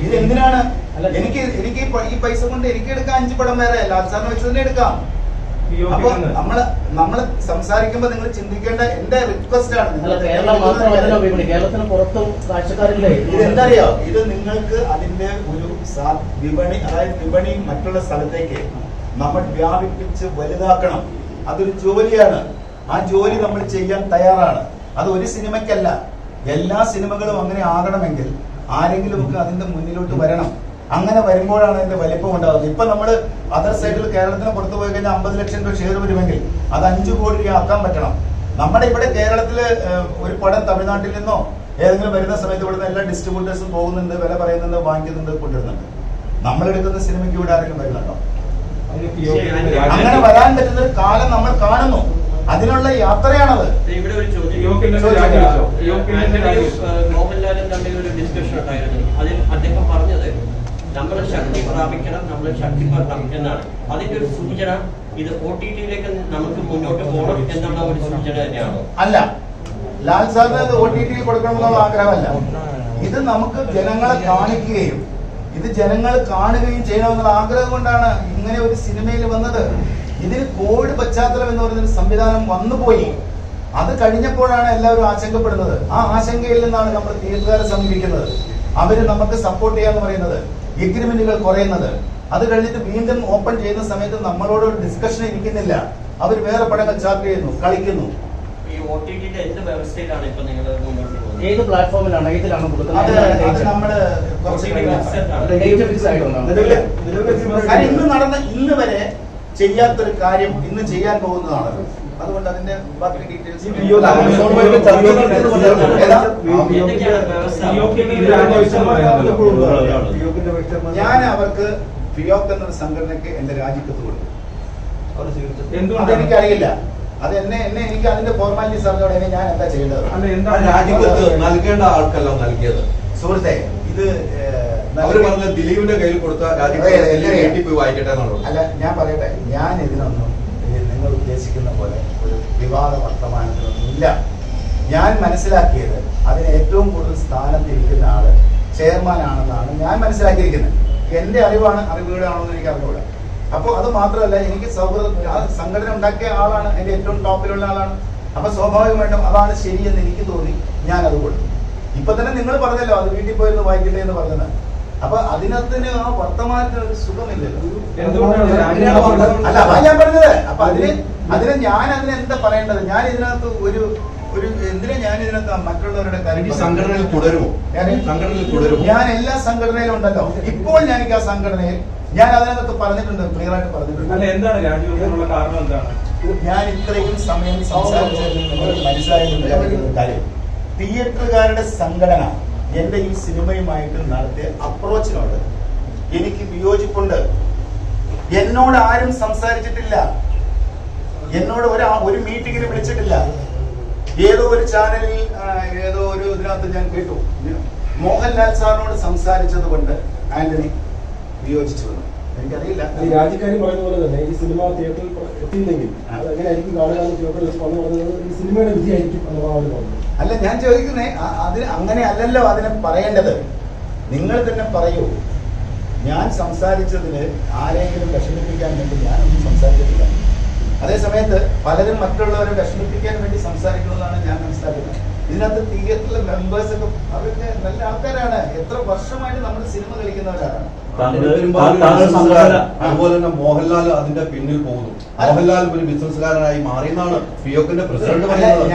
[SPEAKER 1] ഇത് എന്തിനാണ് എനിക്ക് ഈ പൈസ കൊണ്ട് എനിക്ക് എടുക്കാം 5 പടം വേറെ ലാൽ സാറിന് വെച്ച് തന്നെ എടുക്കാം. അപ്പൊ നമ്മള് സംസാരിക്കുമ്പോ നിങ്ങൾ ചിന്തിക്കേണ്ട എന്റെ റിക്വസ്റ്റ് ആണ്.
[SPEAKER 2] കേരളത്തിന് പുറത്തും കാഴ്ചക്കാരില്ലേ?
[SPEAKER 1] ഇതെന്തറിയോ, ഇത് നിങ്ങൾക്ക് അതിന്റെ ഒരു വിപണി, അതായത് വിപണി മറ്റുള്ള സ്ഥലത്തേക്ക് നമ്മൾ വ്യാപിപ്പിച്ച് വലുതാക്കണം. അതൊരു ജോലിയാണ്. ആ ജോലി നമ്മൾ ചെയ്യാൻ തയ്യാറാണ്. അത് ഒരു സിനിമയ്ക്കല്ല, എല്ലാ സിനിമകളും അങ്ങനെ ആകണമെങ്കിൽ ആരെങ്കിലും ഒക്കെ അതിന്റെ മുന്നിലോട്ട് വരണം. അങ്ങനെ വരുമ്പോഴാണ് അതിന്റെ വലിപ്പം ഉണ്ടാകുന്നത്. ഇപ്പൊ നമ്മള് അതർ സൈഡിൽ കേരളത്തിന് പുറത്തു പോയി കഴിഞ്ഞാൽ 50 ലക്ഷം രൂപ ഷെയർ വരുമെങ്കിൽ അത് 5 കോടി രൂപ ആക്കാൻ പറ്റണം. നമ്മുടെ ഇവിടെ കേരളത്തില് ഒരു പടം തമിഴ്നാട്ടിൽ നിന്നോ ഏതെങ്കിലും വരുന്ന സമയത്ത് ഇവിടുന്ന് എല്ലാ ഡിസ്ട്രിബ്യൂട്ടേഴ്സും പോകുന്നുണ്ട്, വില പറയുന്നുണ്ട്, വാങ്ങിക്കുന്നുണ്ട്, കൊണ്ടുവരുന്നുണ്ട്. നമ്മളെടുക്കുന്ന സിനിമയ്ക്ക് ഇവിടെ ആരെങ്കിലും വരുന്നുണ്ടോ? അങ്ങനെ വരാൻ പറ്റുന്ന ഒരു കാലം നമ്മൾ കാണുന്നു. അതിനുള്ള യാത്രയാണത്.
[SPEAKER 7] ഇവിടെ ഒരു ചോദ്യം, മോഹൻലാലും തമ്മിൽ ഒരു ഡിസ്കഷൻ ഉണ്ടായിരുന്നു. അതിൽ അദ്ദേഹം പറഞ്ഞത് നമ്മൾ ശക്തി പ്രാപിക്കണം, നമ്മൾ ശക്തിപ്പെടണം എന്നാണ്. അതിന്റെ ഒരു സൂചന ഇത് OTT-യിലേക്ക് നമുക്ക് മുന്നോട്ട് പോകണം എന്നുള്ള ഒരു സൂചന തന്നെയാണോ?
[SPEAKER 1] അല്ല, ലാൽ സാറിന് OTT കൊടുക്കണമെന്നുള്ള ആഗ്രഹമല്ല. ഇത് നമുക്ക് ജനങ്ങളെ കാണിക്കുകയും ഇത് ജനങ്ങൾ കാണുകയും ചെയ്യണമെന്നുള്ള ആഗ്രഹം കൊണ്ടാണ് ഇങ്ങനെ ഒരു സിനിമയിൽ വന്നത്. ഇതിന് കോവിഡ് പശ്ചാത്തലം എന്ന് പറയുന്ന സംവിധാനം വന്നുപോയി. അത് കഴിഞ്ഞപ്പോഴാണ് എല്ലാവരും ആശങ്കപ്പെടുന്നത്. ആ ആശങ്കയിൽ നിന്നാണ് നമ്മൾ തിയേറ്ററുകാരെ സമീപിക്കുന്നത്. അവര് നമുക്ക് സപ്പോർട്ട് ചെയ്യാന്ന് പറയുന്നത്, എഗ്രിമെന്റുകൾ കുറയുന്നത്. അത് കഴിഞ്ഞിട്ട് വീണ്ടും ഓപ്പൺ ചെയ്യുന്ന സമയത്ത് നമ്മളോട് ഡിസ്കഷൻ ഇരിക്കുന്നില്ല. അവർ വേറെ പടങ്ങൾ ചാർട്ട് ചെയ്യുന്നു, കളിക്കുന്നു.
[SPEAKER 7] ഈ OTT-യുടെ എന്ത് വ്യവസ്ഥയിലാണ് ഇപ്പൊ നിങ്ങൾ മുന്നോട്ട് പോകുന്നത്?
[SPEAKER 2] ഏത് പ്ലാറ്റ്ഫോമിലാണ്, ഏതിലാണ് കൊടുക്കുന്നത്?
[SPEAKER 1] നമ്മള് ഇന്ന് വരെ ചെയ്യാത്തൊരു കാര്യം ഇന്ന് ചെയ്യാൻ പോകുന്നതാണ്. അതുകൊണ്ട് അതിന്റെ ബാക്കി ഡീറ്റെയിൽസ് ഞാൻ അവർക്ക് ഫിയോക്ക് എന്നൊരു സംഘടനയ്ക്ക് എന്റെ രാജിക്കത്ത് കൊടുത്തു. അതെനിക്കറിയില്ല. അത് എനിക്ക് അതിന്റെ ഫോർമാലിറ്റീസ് അറിഞ്ഞോടെ ഞാൻ എന്താ ചെയ്യേണ്ടത്?
[SPEAKER 5] രാജിക്കത്ത് നൽകേണ്ട ആൾക്കെല്ലാം നൽകിയത്.
[SPEAKER 1] സുഹൃത്തെ, ഇത്
[SPEAKER 5] അവര് പറഞ്ഞ ദിലീപിന്റെ കയ്യിൽ കൊടുത്ത രാജിക്കത്ത് വായിക്കട്ടെ എന്നുള്ളത്.
[SPEAKER 1] അല്ല, ഞാൻ പറയട്ടെ, ഞാൻ ഇതിനൊന്നും നിങ്ങൾ ഉദ്ദേശിക്കുന്ന പോലെ ഒരു വിവാദ വർത്തമാനത്തിനൊന്നുമില്ല. ഞാൻ മനസ്സിലാക്കിയത് അതിന് ഏറ്റവും കൂടുതൽ സ്ഥാനത്തിരിക്കുന്ന ആള് ചെയർമാൻ ആണെന്നാണ് ഞാൻ മനസ്സിലാക്കിയിരിക്കുന്നത്. എന്റെ അറിവുകളാണെന്ന് എനിക്ക് അറിഞ്ഞുകൂടാ. അപ്പോൾ അത് മാത്രമല്ല, എനിക്ക് സംഘടന ഉണ്ടാക്കിയ ആളാണ്, എന്റെ ഏറ്റവും ടോപ്പിലുള്ള ആളാണ്. അപ്പൊ സ്വാഭാവികമായിട്ടും അതാണ് ശരിയെന്ന് എനിക്ക് തോന്നി, ഞാൻ അത് കൊടുത്തു. ഇപ്പൊ തന്നെ നിങ്ങൾ പറഞ്ഞല്ലോ അത് വീട്ടിൽ പോയിരുന്നു വായിക്കട്ടെ എന്ന് പറഞ്ഞത്. അപ്പൊ അതിനകത്തിന് ആ വർത്തമാനത്തിന് ഒരു സുഖമില്ലല്ലോ. അല്ല, അതാ ഞാൻ പറഞ്ഞത്. അപ്പൊ അതിന് ഞാൻ എന്താ പറയേണ്ടത്? ഞാൻ ഇതിനകത്ത് എന്തിനാ ഞാൻ ഇതിനകത്ത് മറ്റുള്ളവരുടെ കാര്യം
[SPEAKER 5] സംഘടനയിൽ തുടരുമോ?
[SPEAKER 1] ഞാൻ എല്ലാ സംഘടനയിലും ഉണ്ടല്ലോ. ഇപ്പോൾ എനിക്ക് ആ സംഘടനയിൽ ഞാൻ അതിനകത്ത് പറഞ്ഞിട്ടുണ്ട്, ക്ലിയർ ആയിട്ട് പറഞ്ഞിട്ടുണ്ട്.
[SPEAKER 6] എന്താണ് രാജിവെക്കാനുള്ള കാരണം? എന്താണ്
[SPEAKER 1] ഞാൻ ഇത്രയും സമയം സംസാരിച്ചത് മനസ്സിലായിട്ടുള്ള കാര്യം? തിയേറ്ററുകാരുടെ സംഘടന എന്റെ ഈ സിനിമയുമായിട്ട് നടത്തിയ അപ്രോച്ചിനോട് എനിക്ക് വിയോജിപ്പുണ്ട്. എന്നോട് ആരും സംസാരിച്ചിട്ടില്ല. എന്നോട് ഒരു മീറ്റിങ്ങിന് വിളിച്ചിട്ടില്ല. ഏതോ ഒരു ചാനലിൽ ഏതോ ഒരു ഇതിനകത്ത് ഞാൻ കേട്ടു, മോഹൻലാൽ സാറിനോട് സംസാരിച്ചത് കൊണ്ട് ആന്റണി വിയോജിച്ചു വന്നു. എനിക്കറിയില്ല.
[SPEAKER 4] ഈ രാജിക്കാരി പറയുന്ന പോലെ തന്നെ ഈ സിനിമ തിയേറ്ററിൽ എത്തിയില്ലെങ്കിൽ അത് എങ്ങനെയായിരിക്കും കാണുക എന്ന് പറഞ്ഞത് ഈ സിനിമയുടെ വിധിയായിരിക്കും എന്ന് പറഞ്ഞു.
[SPEAKER 1] അല്ല, ഞാൻ ചോദിക്കുന്നേ, അതിന് അങ്ങനെ അല്ലല്ലോ അതിനെ പറയേണ്ടത്. നിങ്ങൾ തന്നെ പറയൂ. ഞാൻ സംസാരിച്ചതില് ആരെങ്കിലും വിഷമിപ്പിക്കാൻ വേണ്ടി ഞാനൊന്നും സംസാരിച്ചിട്ടില്ല. അതേ സമയത്ത് പലരും മറ്റുള്ളവരെ വിഷമിപ്പിക്കാൻ വേണ്ടി സംസാരിക്കണമെന്നാണ് ഞാൻ മനസ്സിലാക്കുന്നത്. ഇതിനകത്ത് തിയേറ്ററിലെ മെമ്പേഴ്സ് ഒക്കെ അവരൊക്കെ നല്ല ആൾക്കാരാണ്. എത്ര വർഷമായിട്ട് നമ്മൾ സിനിമ കളിക്കുന്നവരാണ്.
[SPEAKER 5] അതുപോലെ തന്നെ മോഹൻലാൽ അതിന്റെ പിന്നിൽ പോകുന്നു. മോഹൻലാൽ ഒരു ബിസിനസ്സുകാരനായി മാറിയെന്നാണ് ഫിയോക്കിന്റെ പ്രസിഡന്റ് പറയുന്നത്.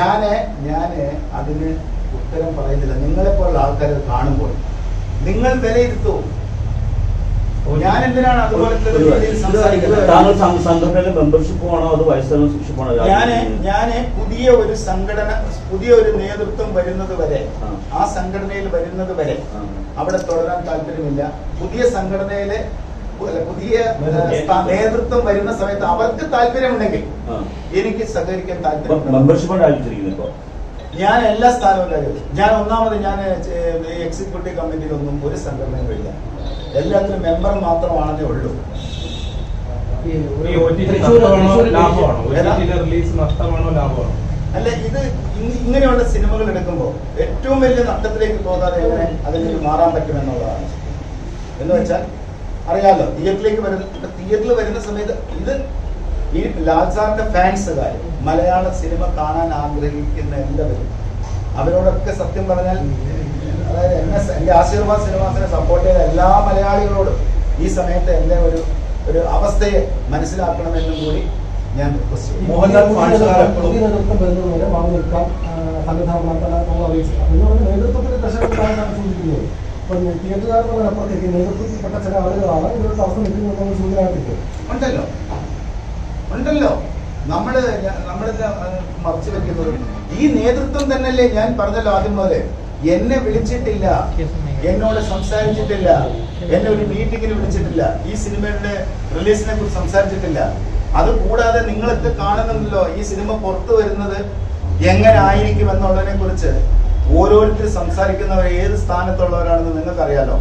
[SPEAKER 1] ഞാന് അതിന് ഉത്തരം പറയുന്നില്ല. നിങ്ങളെപ്പോലുള്ള ആൾക്കാർ കാണുമ്പോൾ നിങ്ങൾ വിലയിരുത്തൂ. ഞാൻ എന്തിനാണ് അതുപോലത്തെ രീതിയിൽ സംസാരിക്കുന്നത്?
[SPEAKER 3] സംഘടനയിലെ മെമ്പർഷിപ്പ് ആണോ അത് വൈസ് മെമ്പർഷിപ്പ് ആണോ?
[SPEAKER 1] ഞാന് പുതിയ ഒരു സംഘടന, പുതിയ ഒരു നേതൃത്വം വരുന്നത് വരെ, ആ സംഘടനയിൽ വരുന്നത് വരെ അവിടെ തുടരാൻ താല്പര്യമില്ല. പുതിയ സംഘടനയിലെ പുതിയ നേതൃത്വം വരുന്ന സമയത്ത് അവർക്ക് താല്പര്യമുണ്ടെങ്കിൽ എനിക്ക് സഹകരിക്കാൻ താല്പര്യം.
[SPEAKER 3] മെമ്പർഷിപ്പ്
[SPEAKER 1] ഞാൻ എല്ലാ സ്ഥാനവും ഞാൻ ഒന്നാമത് ഞാൻ എക്സിക്യൂട്ടീവ് കമ്മിറ്റിയിലൊന്നും ഒരു സംഘടനയും ഇല്ല. എല്ലാത്തിലും മെമ്പർ മാത്രമാണെന്നേ ഉള്ളൂ. അല്ല, ഇത് ഇങ്ങനെയുള്ള സിനിമകൾ എടുക്കുമ്പോൾ ഏറ്റവും വലിയ നഷ്ടത്തിലേക്ക് പോകാതെ എങ്ങനെ അതിലേക്ക് മാറാൻ പറ്റുമെന്നുള്ളതാണ്. എന്ന് വെച്ചാൽ അറിയാലോ, തിയേറ്ററിൽ വരുന്ന സമയത്ത് ഇത് ഈ ലാൽ സാറിന്റെ ഫാൻസുകാർ, മലയാള സിനിമ കാണാൻ ആഗ്രഹിക്കുന്ന എല്ലാവരും, അവരോടൊക്കെ സത്യം പറഞ്ഞാൽ, അതായത് എന്റെ ആശീർവാദ് സിനിമാസിനെ സപ്പോർട്ട് ചെയ്ത എല്ലാ മലയാളികളോടും ഈ സമയത്ത് എന്റെ ഒരു അവസ്ഥയെ മനസ്സിലാക്കണമെന്നും കൂടി ഞാൻ
[SPEAKER 5] മോഹൻലാൽ
[SPEAKER 4] നേതൃത്വത്തിന്റെ പ്രശ്നങ്ങളാണ് സൂചിപ്പിക്കുന്നത്. ഇപ്പൊ തിയേറ്ററുകാരനപ്പുറത്തേക്ക് നേതൃത്വത്തിൽപ്പെട്ട ചില ആളുകളാണ് ഇവരുടെ അവസ്ഥ നിൽക്കുന്നത് സൂചനയായിട്ടില്ല.
[SPEAKER 1] ഉണ്ടല്ലോ നമ്മളിത് മറച്ചു വെക്കുന്നത്. ഈ നേതൃത്വം തന്നെയല്ലേ, ഞാൻ പറഞ്ഞല്ലോ ആദ്യം പോലെ, എന്നെ വിളിച്ചിട്ടില്ല, എന്നോട് സംസാരിച്ചിട്ടില്ല, എന്നെ ഒരു മീറ്റിങ്ങിന് വിളിച്ചിട്ടില്ല, ഈ സിനിമയുടെ റിലീസിനെ കുറിച്ച് സംസാരിച്ചിട്ടില്ല. അത് കൂടാതെ നിങ്ങളൊക്കെ കാണുന്നുണ്ടല്ലോ ഈ സിനിമ പുറത്തു വരുന്നത് എങ്ങനെ ആയിരിക്കും എന്നുള്ളതിനെ കുറിച്ച് ഓരോരുത്തർ സംസാരിക്കുന്നവർ ഏത് സ്ഥാനത്തുള്ളവരാണെന്ന് നിങ്ങൾക്കറിയാലോ.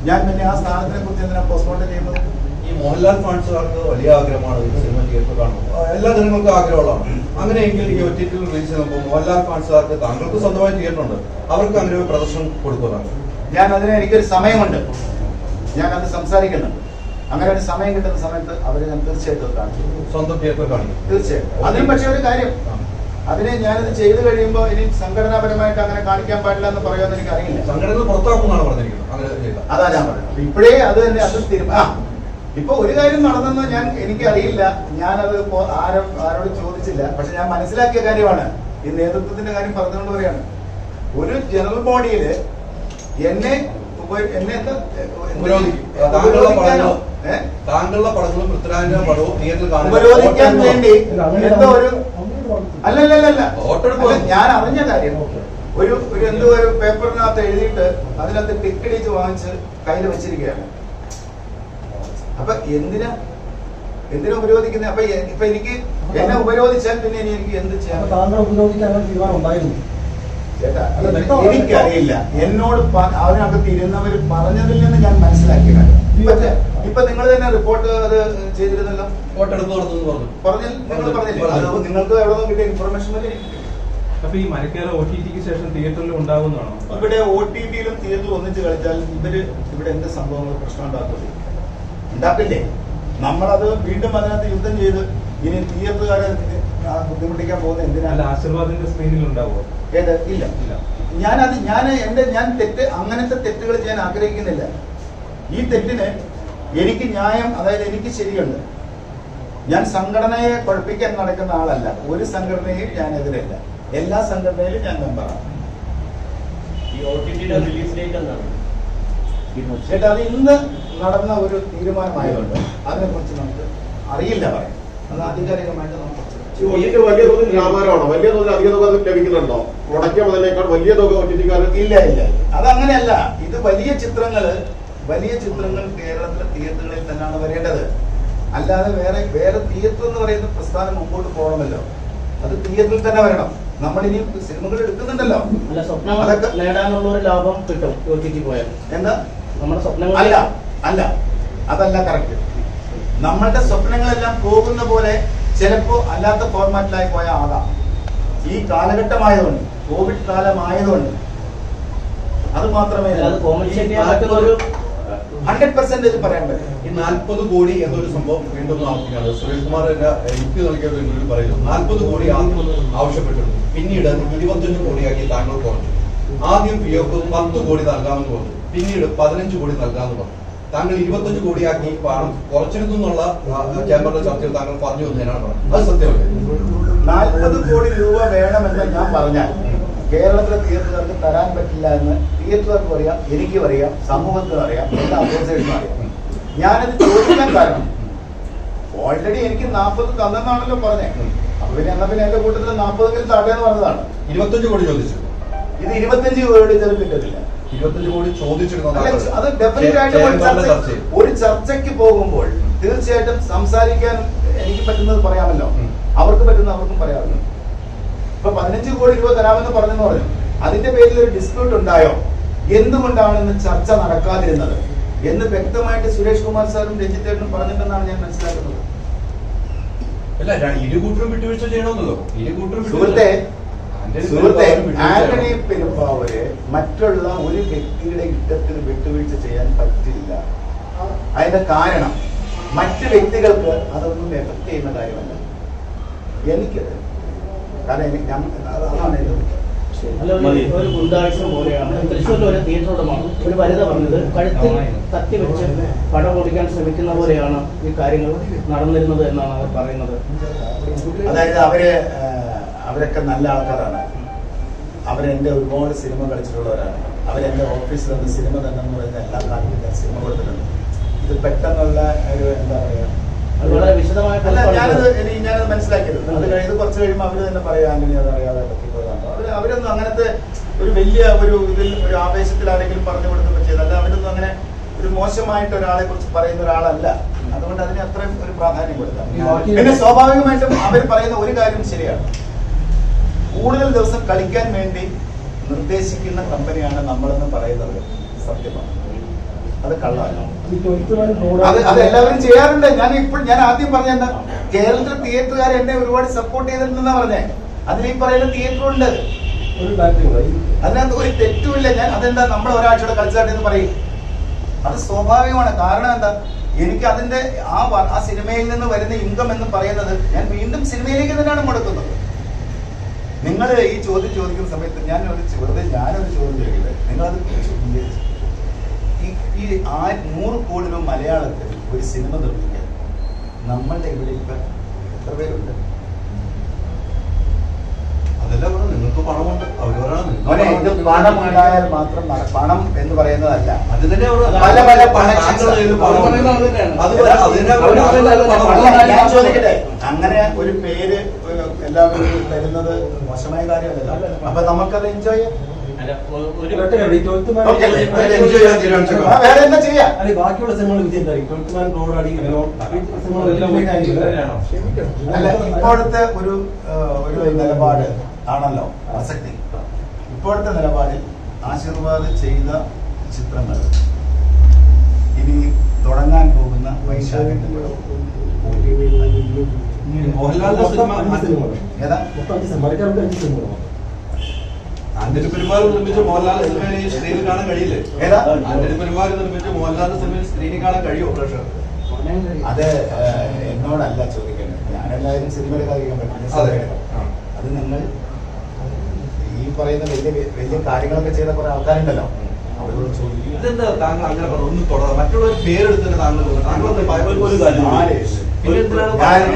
[SPEAKER 1] ഞാൻ പിന്നെ ആ സ്ഥാനത്തിനെ കുറിച്ച് എന്തിനാ പോസ്റ്റ്മോർട്ടം ചെയ്യുന്നത്?
[SPEAKER 5] ഈ മോഹൻലാൽ ഫാൻസുകാർക്ക് വലിയ ആഗ്രഹമാണ് ഈ സിനിമ തിയേറ്ററിൽ കാണുന്നത്. എല്ലാ ജനങ്ങൾക്കും ആഗ്രഹമുള്ളതാണ്. അങ്ങനെയെങ്കിൽ ഈ OTT റിലീസ് ചെയ്യുമ്പോൾ മോഹൻലാൽ ഫാൻസുകാർക്ക്, താങ്കൾക്ക് സ്വന്തമായി തിയേറ്റർ ഉണ്ട്, അവർക്ക് അങ്ങനെ ഒരു പ്രദർശനം കൊടുക്കുന്നതാണ്.
[SPEAKER 1] എനിക്കൊരു സമയമുണ്ട്, ഞാൻ അത് സംസാരിക്കുന്നുണ്ട്. അങ്ങനെ ഒരു സമയം കിട്ടുന്ന സമയത്ത് അവരെ ഞാൻ തീർച്ചയായിട്ടും കാണിച്ചു,
[SPEAKER 5] സ്വന്തം തിയേറ്റർ കാണിക്കും.
[SPEAKER 1] തീർച്ചയായിട്ടും. അതിന് പക്ഷേ ഒരു കാര്യം, അതിനെ ഞാനിത് ചെയ്തു കഴിയുമ്പോൾ ഇനി സംഘടനാപരമായിട്ട് അങ്ങനെ കാണിക്കാൻ പാടില്ല എന്ന് പറയുമെന്ന് എനിക്ക് അറിയില്ല.
[SPEAKER 5] സംഘടന പുറത്താക്കുമെന്നാണ് പറഞ്ഞിരിക്കുന്നത്. അങ്ങനെ
[SPEAKER 1] അതാ ഞാൻ പറയുന്നത്. ഇപ്പോഴേ അത് തന്നെ അത് ഇപ്പൊ ഒരു കാര്യം നടന്നെന്ന് എനിക്കറിയില്ല. ഞാനത് ആരോട് ചോദിച്ചില്ല. പക്ഷെ ഞാൻ മനസ്സിലാക്കിയ കാര്യമാണ്, ഈ നേതൃത്വത്തിന്റെ കാര്യം പറഞ്ഞുകൊണ്ട് പറയാണ്. ഒരു ജനറൽ ബോഡിയില് എന്നെ
[SPEAKER 5] താങ്കളുടെ പടങ്ങളും പൃഥ്വിരാജിന്റെ പടവും തിയേറ്ററിൽ
[SPEAKER 1] ഉപരോധിക്കാൻ വേണ്ടി എന്തോ ഒരു അല്ലല്ലല്ല ഞാൻ അറിഞ്ഞ കാര്യം, ഒരു പേപ്പറിനകത്ത് എഴുതിയിട്ട് അതിനകത്ത് ടിക്കറ്റ് വാങ്ങിച്ച് കയ്യിൽ വെച്ചിരിക്കുകയാണ്. അപ്പൊ എന്തിനാ ഉപരോധിക്കുന്നത്? അപ്പൊ എനിക്ക് എന്നെ ഉപരോധിച്ചാൽ പിന്നെ എനിക്ക് എന്ത് ചെയ്യാൻ? ചേട്ടാ, എനിക്കറിയില്ല. എന്നോട് അതിനകത്ത് ഇരുന്നവർ പറഞ്ഞതിൽ നിന്ന് ഞാൻ മനസ്സിലാക്കിയ കാര്യം. ഇപ്പൊ നിങ്ങൾ തന്നെ റിപ്പോർട്ട് അത് ചെയ്തിരുന്നല്ലോ, നിങ്ങൾക്ക് എവിടെ നിന്ന് കിട്ടിയ ഇൻഫർമേഷൻ വരെ.
[SPEAKER 6] അപ്പൊ ഈ മരക്കാല OTTക്ക് ശേഷം തിയേറ്ററിൽ ഉണ്ടാകുന്നതാണോ?
[SPEAKER 1] ഇവിടെ OTTയിലും തിയേറ്ററിലും ഒന്നിച്ച് കളിച്ചാൽ ഇവിടെ എന്ത് സംഭവങ്ങൾ പ്രശ്നം ഉണ്ടാക്കില്ലേ? നമ്മളത് വീണ്ടും അതിനകത്ത് യുദ്ധം ചെയ്ത് ഇനി തിയേറ്ററുകാരെ ബുദ്ധിമുട്ടിക്കാൻ പോകുന്ന എന്തിനാണ്?
[SPEAKER 6] ആശീർവാദിന്റെ സ്ക്രീനിൽ ഉണ്ടാവുമോ?
[SPEAKER 1] ഏത്? ഇല്ല. ഞാൻ അങ്ങനത്തെ തെറ്റുകൾ ചെയ്യാൻ ആഗ്രഹിക്കുന്നില്ല. ഈ തെറ്റിന് എനിക്ക് ന്യായം, അതായത് എനിക്ക് ശരിയുണ്ട്. ഞാൻ സംഘടനയെ കുഴപ്പിക്കാൻ നടക്കുന്ന ആളല്ല. ഒരു സംഘടനയും ഞാൻ എതിരല്ല. എല്ലാ സംഘടനയിലും ഞാൻ മെമ്പറാണ്.
[SPEAKER 7] ഈ OTTയുടെ റിലീസ് ഡേറ്റ് എന്താണ്?
[SPEAKER 1] ചേട്ടാ, അത് ഇന്ന് നടന്ന ഒരു തീരുമാനമായതുകൊണ്ട് അതിനെ കുറിച്ച് നമുക്ക് അറിയില്ല പറയാം. അത് ആധികാരികമായിട്ട് നമുക്ക്
[SPEAKER 8] വലിയ തോതിൽ വ്യാപാരമാണോ? വലിയ തോതിൽ അധിക തുക ലഭിക്കുന്നുണ്ടോ? മുടക്കിയ മുതലേക്കാൾ വലിയ തുക OTTക്കാർക്ക്
[SPEAKER 1] ഇല്ല. അതങ്ങനെയല്ല. ഇത് വലിയ ചിത്രങ്ങൾ കേരളത്തിലെ തിയേറ്ററുകളിൽ തന്നെയാണ് വരേണ്ടത്. അല്ലാതെ വേറെ തിയേറ്റർ എന്ന് പറയുന്ന പ്രസ്ഥാനം മുമ്പോട്ട് പോകണമല്ലോ. അത് തിയേറ്ററിൽ തന്നെ വരണം. നമ്മളിനി സിനിമകൾ എടുക്കുന്നുണ്ടല്ലോ.
[SPEAKER 2] അതൊക്കെ നേടാനുള്ള ഒരു ലാഭം കിട്ടും OTT പോയാൽ.
[SPEAKER 1] എന്താ
[SPEAKER 2] നമ്മുടെ സ്വപ്നങ്ങൾ?
[SPEAKER 1] അല്ല അതല്ല കറക്റ്റ്. നമ്മളുടെ സ്വപ്നങ്ങളെല്ലാം പോകുന്ന പോലെ ചിലപ്പോ അല്ലാത്ത ഫോർമാറ്റിലായി പോയാൽ ആകാം. ഈ കാലഘട്ടമായതുകൊണ്ട്, കോവിഡ് കാലമായതുകൊണ്ട് അത് മാത്രമേ 100% പറയാൻ പറ്റും.
[SPEAKER 5] ഈ 40 കോടി എന്നൊരു സംഭവം വീണ്ടും ആവർത്തിക്കുകയാണ്. സുരേഷ് കുമാർ എനിക്ക് നൽകിയ ഒരു ഇന്റർവ്യൂ പറയുന്നു 40 കോടി ആവശ്യപ്പെട്ടിരുന്നു. പിന്നീട് 25 കോടിയാക്കി താങ്കൾ കുറഞ്ഞു. ആദ്യം ഫിയോക്ക് 10 കോടി നൽകാമെന്ന് പറഞ്ഞു, പിന്നീട് 15 കോടി നൽകാമെന്ന് പറഞ്ഞു. താങ്കൾ 25 കോടിയാക്കി പണം കുറച്ചിരുന്നു എന്നുള്ള ചേംബറിലെ ചർച്ചയിൽ താങ്കൾ പറഞ്ഞു എന്നതിനാണ് പറഞ്ഞത്. അത് സത്യമല്ലേ?
[SPEAKER 1] 40 കോടി രൂപ വേണമെന്ന് ഞാൻ പറഞ്ഞാൽ കേരളത്തിലെ തിയേറ്ററുകാർക്ക് തരാൻ പറ്റില്ല എന്ന് തിയേറ്ററുകാർക്കും അറിയാം, എനിക്കും അറിയാം, സമൂഹത്തിനും അറിയാം, എല്ലാ അസോസിയേഷനും അറിയാം. ഞാനത് ചോദിക്കാൻ കാരണം ഓൾറെഡി എനിക്ക് 40 തന്നെന്നാണല്ലോ പറഞ്ഞത്. അപ്പൊ പിന്നെ എന്നാ പിന്നെ എന്റെ കൂട്ടത്തിൽ 40 താഴെന്ന് പറഞ്ഞതാണ്.
[SPEAKER 5] 25 കോടി ചോദിച്ചു.
[SPEAKER 1] ഇത് 25 കോടി ചിലപ്പോൾ കിട്ടത്തില്ല.
[SPEAKER 5] 25 കോടി ചോദിച്ചിരുന്നു.
[SPEAKER 1] അത് ഡെഫിനറ്റ് ആയിട്ട് ഒരു ചർച്ചയ്ക്ക് പോകുമ്പോൾ തീർച്ചയായിട്ടും സംസാരിക്കാൻ എനിക്ക് പറ്റുന്നത് പറയാമല്ലോ, അവർക്ക് പറ്റുന്നത് അവർക്കും പറയാമല്ലോ. ഇപ്പൊ 15 കോടി രൂപ തരാമെന്ന് പറഞ്ഞെന്ന് പറഞ്ഞു, അതിന്റെ പേരിൽ ഒരു ഡിസ്പ്യൂട്ട് ഉണ്ടായോ, എന്തുകൊണ്ടാണ് ഇന്ന് ചർച്ച നടക്കാതിരുന്നത് എന്ന് വ്യക്തമായിട്ട് സുരേഷ് കുമാർ സാറും രഞ്ജിത്തേട്ടനും പറഞ്ഞിട്ടെന്നാണ് ഞാൻ മനസ്സിലാക്കുന്നത്.
[SPEAKER 5] അല്ല, ഇരുകൂട്ടരും വിട്ടുവീഴ്ച ചെയ്യണമെന്നല്ലോ.
[SPEAKER 1] സുഹൃത്തെ ആന്റണി പെരുമ്പാവൂര് മറ്റുള്ള ഒരു വ്യക്തിയുടെ ഇഷ്ടത്തിന് വിട്ടുവീഴ്ച ചെയ്യാൻ പറ്റില്ല. അതിന്റെ കാരണം മറ്റു വ്യക്തികൾക്ക് അതൊന്നും എഫക്ട് ചെയ്യുന്ന കാര്യമല്ല. എനിക്കത് കാരണം അതാണ്
[SPEAKER 2] ഒരു ഗുണ്ടായുസം പോലെയാണ്. തൃശ്ശൂരിലെ ഒരു തിയേറ്റർ ഉടമ ഒരു വനിത പറഞ്ഞത് കഴുത്തിൽ കത്തി വെച്ച് പടം ഓടിക്കാൻ ശ്രമിക്കുന്ന പോലെയാണ് ഈ കാര്യങ്ങൾ നടന്നിരുന്നത് എന്നാണ് അവർ പറയുന്നത്.
[SPEAKER 1] അതായത് അവരൊക്കെ നല്ല ആൾക്കാരാണ്. അവരെന്റെ ഒരുപാട് സിനിമ കളിച്ചിട്ടുള്ളവരാണ്. അവരെന്റെ ഓഫീസിൽ നിന്ന് സിനിമ തന്നെ എന്ന് പറയുന്ന എല്ലാ കാലത്തും ഞാൻ സിനിമ കൊടുത്തിട്ടുണ്ട്. ഇത് പെട്ടെന്നുള്ള ഒരു എന്താ പറയാ,
[SPEAKER 2] വളരെ വിശദമായ
[SPEAKER 1] ഞാനത് മനസ്സിലാക്കിയത്. അത് കഴിഞ്ഞ് കുറച്ച് കഴിയുമ്പോൾ അവര് തന്നെ പറയാം ആന്റണി അത് അറിയാതെ പറ്റിപ്പോയതാണ്. അവരൊന്നും അങ്ങനത്തെ ഒരു വലിയ ഇതിൽ ഒരു ആവേശത്തിൽ ആരെങ്കിലും പറഞ്ഞു കൊടുത്ത് പറ്റിയതല്ല. അവരൊന്നും അങ്ങനെ ഒരു മോശമായിട്ട് ഒരാളെ കുറിച്ച് പറയുന്ന ഒരാളല്ല. അതുകൊണ്ട് അതിന് അത്രയും ഒരു പ്രാധാന്യം കൊടുക്കാം. പിന്നെ സ്വാഭാവികമായിട്ടും അവർ പറയുന്ന ഒരു കാര്യം ശരിയാണ്, കൂടുതൽ ദിവസം കളിക്കാൻ വേണ്ടി നിർദ്ദേശിക്കുന്ന കമ്പനിയാണ് നമ്മളെന്ന് പറയുന്നത് സത്യമാണ്. അത് കള്ളമാണ്. അത് എല്ലാവരും ചെയ്യാറുണ്ട്. ഞാൻ ആദ്യം പറഞ്ഞ കേരളത്തിലെ തിയേറ്ററുകാർ എന്നെ ഒരുപാട് സപ്പോർട്ട് ചെയ്തിട്ടുണ്ടെന്നാ പറഞ്ഞേ. അതിൽ ഈ പറയുന്ന തിയേറ്ററുണ്ട്, അതിനകത്ത് ഒരു തെറ്റുമില്ല. ഞാൻ അതെന്താ നമ്മൾ ഒരാഴ്ചയുടെ കളിച്ചാട്ടെന്ന് പറയും, അത് സ്വാഭാവികമാണ്. കാരണം എന്താ, എനിക്ക് അതിന്റെ ആ സിനിമയിൽ നിന്ന് വരുന്ന ഇൻകം എന്ന് പറയുന്നത് ഞാൻ വീണ്ടും സിനിമയിലേക്ക് തന്നെയാണ് മുടക്കുന്നത്. നിങ്ങൾ ഈ ചോദ്യം ചോദിക്കുന്ന സമയത്ത് ഞാനൊരു ചോദ്യം ചോദിക്കട്ടെ, നിങ്ങളത് ഈ 100 കോടി രൂപ മലയാളത്തിൽ ഒരു സിനിമ നിർമ്മിക്കാൻ നമ്മളുടെ ഇവിടെ ഇപ്പൊ എത്ര പേരുണ്ട്?
[SPEAKER 5] അതെല്ലാം നിങ്ങൾക്ക് പണമുണ്ട്,
[SPEAKER 1] പണം ഉണ്ടായാൽ മാത്രം പണം എന്ന് പറയുന്നതല്ല.
[SPEAKER 5] അത് തന്നെ
[SPEAKER 1] പല ഞാൻ ചോദിക്കട്ടെ, അങ്ങനെ ഒരു പേര് എല്ലാവരും തരുന്നത് മോശമായ കാര്യമല്ലല്ലോ. അപ്പൊ നമുക്കത് എൻജോയ് ചെയ്യാം. വേറെ എന്താ ചെയ്യാ?
[SPEAKER 4] ബാക്കിയുള്ള സിനിമകൾ വിജയം
[SPEAKER 1] അല്ല, ഇപ്പോഴത്തെ ഒരു നിലപാട് ആണല്ലോ പ്രസക്തി. ഇപ്പോഴത്തെ നിലപാടിൽ ആശീർവാദ് ചെയ്ത ചിത്രങ്ങൾ ഇനി തുടങ്ങാൻ പോകുന്ന വൈശാഖിന്റെ
[SPEAKER 5] മോഹൻലാലിന്റെ സിനിമ
[SPEAKER 1] ഏതാ?
[SPEAKER 5] ആന്റണി പെരുമാൾ നിർമ്മിച്ച മോഹൻലാൽ സിനിമയിൽ സ്ക്രീനിൽ കാണാൻ കഴിയില്ലേ?
[SPEAKER 1] ഏതാ?
[SPEAKER 5] ആന്റണി പെരുമാൾ നിർമ്മിച്ച മോഹൻലാലിന്റെ സിനിമയിൽ സ്ക്രീനിൽ കാണാൻ കഴിയുമോ പ്രേക്ഷകർ?
[SPEAKER 1] അത് എന്നോടല്ല ചോദിക്കേണ്ടത്. ഞാനെല്ലാവരും സിനിമയിൽ കളിക്കാൻ പറ്റില്ല. അത് നിങ്ങൾ ഈ പറയുന്ന വലിയ കാര്യങ്ങളൊക്കെ ചെയ്ത കുറെ ആൾക്കാരുണ്ടല്ലോ, അവരോട് ചോദിക്കും.
[SPEAKER 5] ഇതെന്താ താങ്കൾ അങ്ങനെ പറഞ്ഞു? ഒന്ന് തുടങ്ങാം. മറ്റുള്ളവർ പേരെടുത്തിട്ട് താങ്കൾ
[SPEAKER 3] ഒരു കാര്യം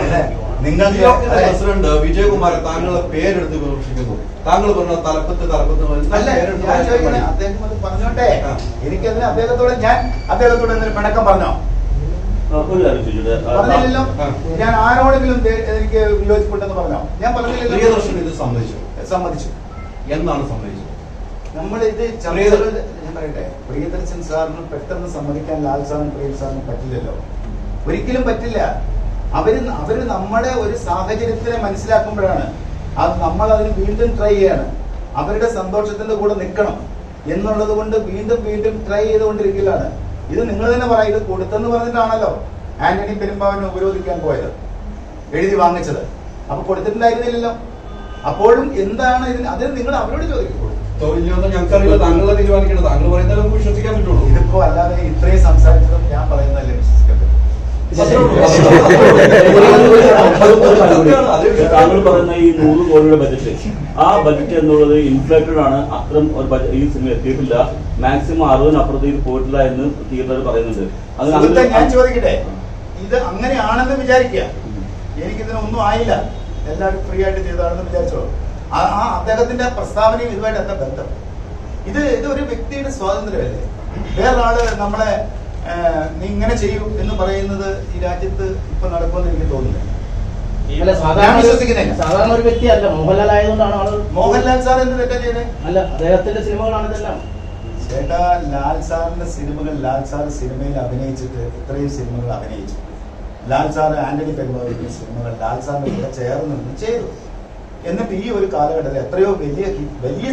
[SPEAKER 1] നിങ്ങൾക്ക്
[SPEAKER 5] പ്രസിഡന്റ് വിജയകുമാർ താങ്കളുടെ പേരെടുത്ത് വിമർശിക്കുന്നു. താങ്കൾ പറഞ്ഞ തലപ്പത്ത്
[SPEAKER 1] അല്ല, ഞാൻ ചോദിക്കുന്നത് അദ്ദേഹം അത് പറഞ്ഞോട്ടെ. എനിക്കതിന് അദ്ദേഹത്തോട് എന്തെങ്കിലും പിണക്കം പറഞ്ഞോ? പറഞ്ഞില്ലല്ലോ. ഞാൻ ആരോടെങ്കിലും എനിക്ക് വിയോജിപ്പുണ്ടെന്ന് പറഞ്ഞോ? ഞാൻ പറഞ്ഞില്ലല്ലോ.
[SPEAKER 5] പ്രിയദർശൻ ഇത് സമ്മതിച്ചു. എന്നാണ് സമ്മതിച്ചത്?
[SPEAKER 1] നമ്മൾ ഇത് ഞാൻ പറയട്ടെ, പ്രിയദർശൻ സാറിന് പെട്ടെന്ന് സമ്മതിക്കാൻ ലാൽ സാറിനും പ്രിയ സാറിനും പറ്റില്ലല്ലോ, ഒരിക്കലും പറ്റില്ല. അവര് നമ്മുടെ ഒരു സാഹചര്യത്തിനെ മനസ്സിലാക്കുമ്പോഴാണ് അത് നമ്മൾ അതിന് വീണ്ടും ട്രൈ ചെയ്യാണ്. അവരുടെ സന്തോഷത്തിന്റെ കൂടെ നിൽക്കണം എന്നുള്ളത് കൊണ്ട് വീണ്ടും ട്രൈ ചെയ്തുകൊണ്ടിരിക്കലാണ്. ഇത് നിങ്ങൾ തന്നെ പറയാം, ഇത് കൊടുത്തെന്ന് പറഞ്ഞിട്ടാണല്ലോ ആന്റണി പെരുമ്പാവൂരിനെ ഉപരോധിക്കാൻ പോയത്, എഴുതി വാങ്ങിച്ചത്. അപ്പൊ കൊടുത്തിട്ടുണ്ടായിരുന്നില്ലല്ലോ. അപ്പോഴും എന്താണ് അതിന് നിങ്ങൾ അവരോട് ചോദിക്കും.
[SPEAKER 5] തൊഴിലിനൊന്നും ഞങ്ങൾക്കറിയില്ല, താങ്കളെ തീരുമാനിക്കണം. താങ്കൾ പറയുന്നത് നമുക്ക് വിശ്വസിക്കാൻ പറ്റുള്ളൂ.
[SPEAKER 1] ഇതിപ്പോ അല്ലാതെ ഇത്രയും സംസാരിച്ചതും ഞാൻ പറയുന്നതല്ലേ വിശ്വസിക്കാൻ പറ്റും.
[SPEAKER 3] താങ്കൾ പറയുന്ന ഈ 100 കോടിയുടെ ബജറ്റ്, ആ ബജറ്റ് എന്നുള്ളത് ഇൻഫ്ലേറ്റഡ് ആണ്. അത്തരം ഒരു ബജറ്റ് ഈ സിനിമ എത്തിയിട്ടില്ല. മാക്സിമം 60-അപ്പുറത്തേക്ക് പോയിട്ടില്ല എന്ന് തിയേറ്റർ പറയുന്നുണ്ട്.
[SPEAKER 1] സുഹൃത്തേ, ഞാൻ ചോദിക്കട്ടെ, ഇത് അങ്ങനെയാണെന്ന് വിചാരിക്കുക. എനിക്കിതിനൊന്നും ആയില്ല, എല്ലാവരും ഫ്രീ ആയിട്ട് ചെയ്തതാണെന്ന് വിചാരിച്ചോ. ആ അദ്ദേഹത്തിന്റെ പ്രസ്താവനയും ഇതുമായിട്ട് എന്താ ബന്ധം? ഇതൊരു വ്യക്തിയുടെ സ്വാതന്ത്ര്യമല്ലേ? വേറൊരാള് നമ്മളെ നീ ഇങ്ങനെ ചെയ്യൂ എന്ന് പറയുന്നത് ഈ രാജ്യത്ത് ഇപ്പൊ നടക്കുമെന്ന് എനിക്ക് തോന്നുന്നില്ല.
[SPEAKER 2] സാധാരണ ഒരു വ്യക്തിയല്ല, മോഹൻലാൽ ആയതുകൊണ്ടാണ് ആളുകൾ.
[SPEAKER 1] മോഹൻലാൽ സാർ എന്ത് തെറ്റാ ചെയ്തേ?
[SPEAKER 2] അല്ല, അദ്ദേഹത്തിന്റെ സിനിമകളാണ് ഇതെല്ലാം.
[SPEAKER 1] ചേട്ടാ, ലാൽ സാറിന്റെ സിനിമകൾ, ലാൽ സാർ സിനിമയിൽ അഭിനയിച്ചിട്ട് ഇത്രയും സിനിമകൾ അഭിനയിച്ചു. ലാൽ സാർ ആന്റണി പെരുമ്പാവൂരിന്റെ സിനിമകൾ ലാൽ സാറിന്റെ കൂടെ ചേർന്ന് നിന്ന് ചെയ്തു. എന്നിട്ട് ഈ ഒരു കാലഘട്ടത്തിൽ എത്രയോ വലിയ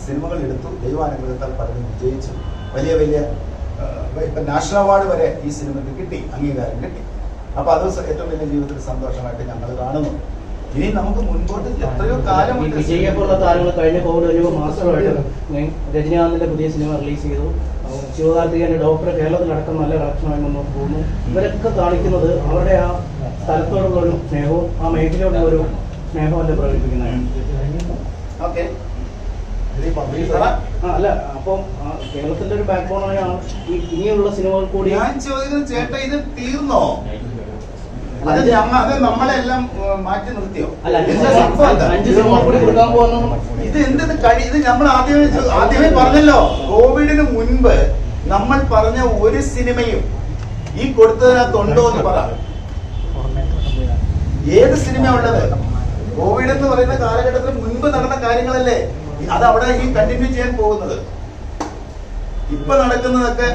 [SPEAKER 1] സിനിമകൾ എടുത്തു. ദൈവാനുഗ്രഹത്താൽ പലരും വിജയിച്ചു. വലിയ ഇപ്പൊ നാഷണൽ അവാർഡ് വരെ ഈ സിനിമയ്ക്ക് കിട്ടി, അംഗീകാരം കിട്ടി. അപ്പൊ അത് ഏറ്റവും വലിയ ജീവിതത്തിൽ സന്തോഷമായിട്ട് ഞങ്ങൾ കാണുന്നു. ഇനി നമുക്ക് മുൻപോട്ട് എത്രയോ കാലം
[SPEAKER 2] വിജയിക്കപ്പെടുന്ന താരങ്ങൾ കഴിഞ്ഞ കോവിഡ് കഴിയുമ്പോൾ മാസ്റ്ററുമായിട്ട് രജനീകാന്തിന്റെ പുതിയ സിനിമ റിലീസ് ചെയ്തു. ശിവകാർത്തികന്റെ ഡോക്ടർ കേരളത്തിലടക്കം നല്ല കളക്ഷനായി മുന്നോട്ട് പോകുന്നു. ഇവരൊക്കെ കാണിക്കുന്നത് അവരുടെ ആ സ്ഥലത്തോടുള്ള ഒരു സ്നേഹവും ആ മേഖലയോടുള്ള ഒരു സ്നേഹമല്ലേ പ്രകടിപ്പിക്കുന്നതാണ്.
[SPEAKER 1] ഓക്കെ,
[SPEAKER 2] അല്ല, അപ്പം കേരളത്തിന്റെ ഒരു ബാക്ക് ബോണായ ഇനിയുള്ള സിനിമകൾ കൂടി.
[SPEAKER 1] ഞാൻ ചോദിക്കുന്നത്, ചേട്ടാ, ഇത് തീർന്നോ? അത് നമ്മളെല്ലാം മാറ്റി നിർത്തിയോ?
[SPEAKER 2] അല്ല, 5 സിനിമകൾ കൂടി കൊടുക്കാൻ പോകുന്നു.
[SPEAKER 1] ഇത് ഇത് നമ്മൾ ആദ്യമേ പറഞ്ഞല്ലോ. കോവിഡിന് മുൻപ് നമ്മൾ പറഞ്ഞ ഒരു സിനിമയും ഈ കൊടുത്തതിനകത്തുണ്ടോ എന്ന് പറ. ഏത് സിനിമ ഉള്ളത്? കോവിഡ് എന്ന് പറയുന്ന കാലഘട്ടത്തിന് മുൻപ് നടന്ന കാര്യങ്ങളല്ലേ അത് അവിടെ ഈ കണ്ടിന്യൂ ചെയ്യാൻ പോകുന്നത്. ഇപ്പൊ നടക്കുന്നതൊക്കെ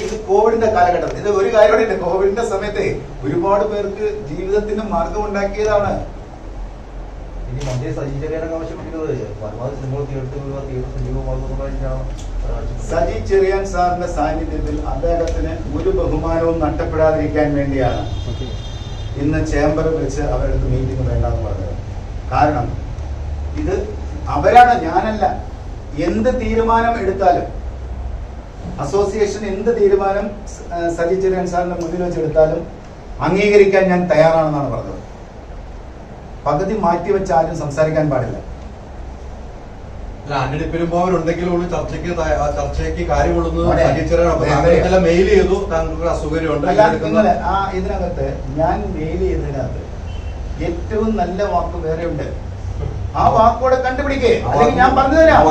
[SPEAKER 1] ഇത് കോവിഡിന്റെ കാലഘട്ടത്തിൽ. ഇത് ഒരു കാര്യമില്ല, കോവിഡിന്റെ സമയത്ത് ഒരുപാട് പേർക്ക് ജീവിതത്തിന് മാർഗം ഉണ്ടാക്കിയതാണ്.
[SPEAKER 5] ഇനി മന്ത്രി സജി ചെറിയാൻ ആവശ്യപ്പെട്ടിരുന്നത് പരമാവധി സിനിമകൾ
[SPEAKER 1] സജി ചെറിയാൻ സാറിന്റെ സാന്നിധ്യത്തിൽ അദ്ദേഹത്തിന് ഒരു ബഹുമാനവും നഷ്ടപ്പെടാതിരിക്കാൻ വേണ്ടിയാണ് ഇന്ന് ചേംബർ വിളിച്ച് അവരുടെ മീറ്റിംഗ് വേണ്ടെന്ന് പറഞ്ഞത്. കാരണം ഇത് അവരാണ്, ഞാനല്ല. എന്ത് തീരുമാനം എടുത്താലും, അസോസിയേഷൻ എന്ത് തീരുമാനം സജി ചെറിയാൻ സാറിന്റെ മുന്നിൽ വെച്ചെടുത്താലും അംഗീകരിക്കാൻ ഞാൻ തയ്യാറാണെന്നാണ് പറഞ്ഞത്. പകുതി മാറ്റിവെച്ച് ആരും സംസാരിക്കാൻ പാടില്ല.
[SPEAKER 5] ആന്റണി പെരുമ്പാവൂരുണ്ടെങ്കിലും ചർച്ചയ്ക്ക് കാര്യമുള്ളത് സജി ചെറിയാൻ മെയിൽ ചെയ്തു. താങ്കൾക്ക് അസൗകര്യമുണ്ട്.
[SPEAKER 1] ഇതിനകത്ത് ഞാൻ മെയിൽ ചെയ്തതിനകത്ത് ഏറ്റവും നല്ല വാക്ക് വേറെ ഉണ്ട്. ആ വാക്കോടെ കണ്ടുപിടിക്കേ, അല്ലെങ്കിൽ ഞാൻ പറഞ്ഞു തരാം.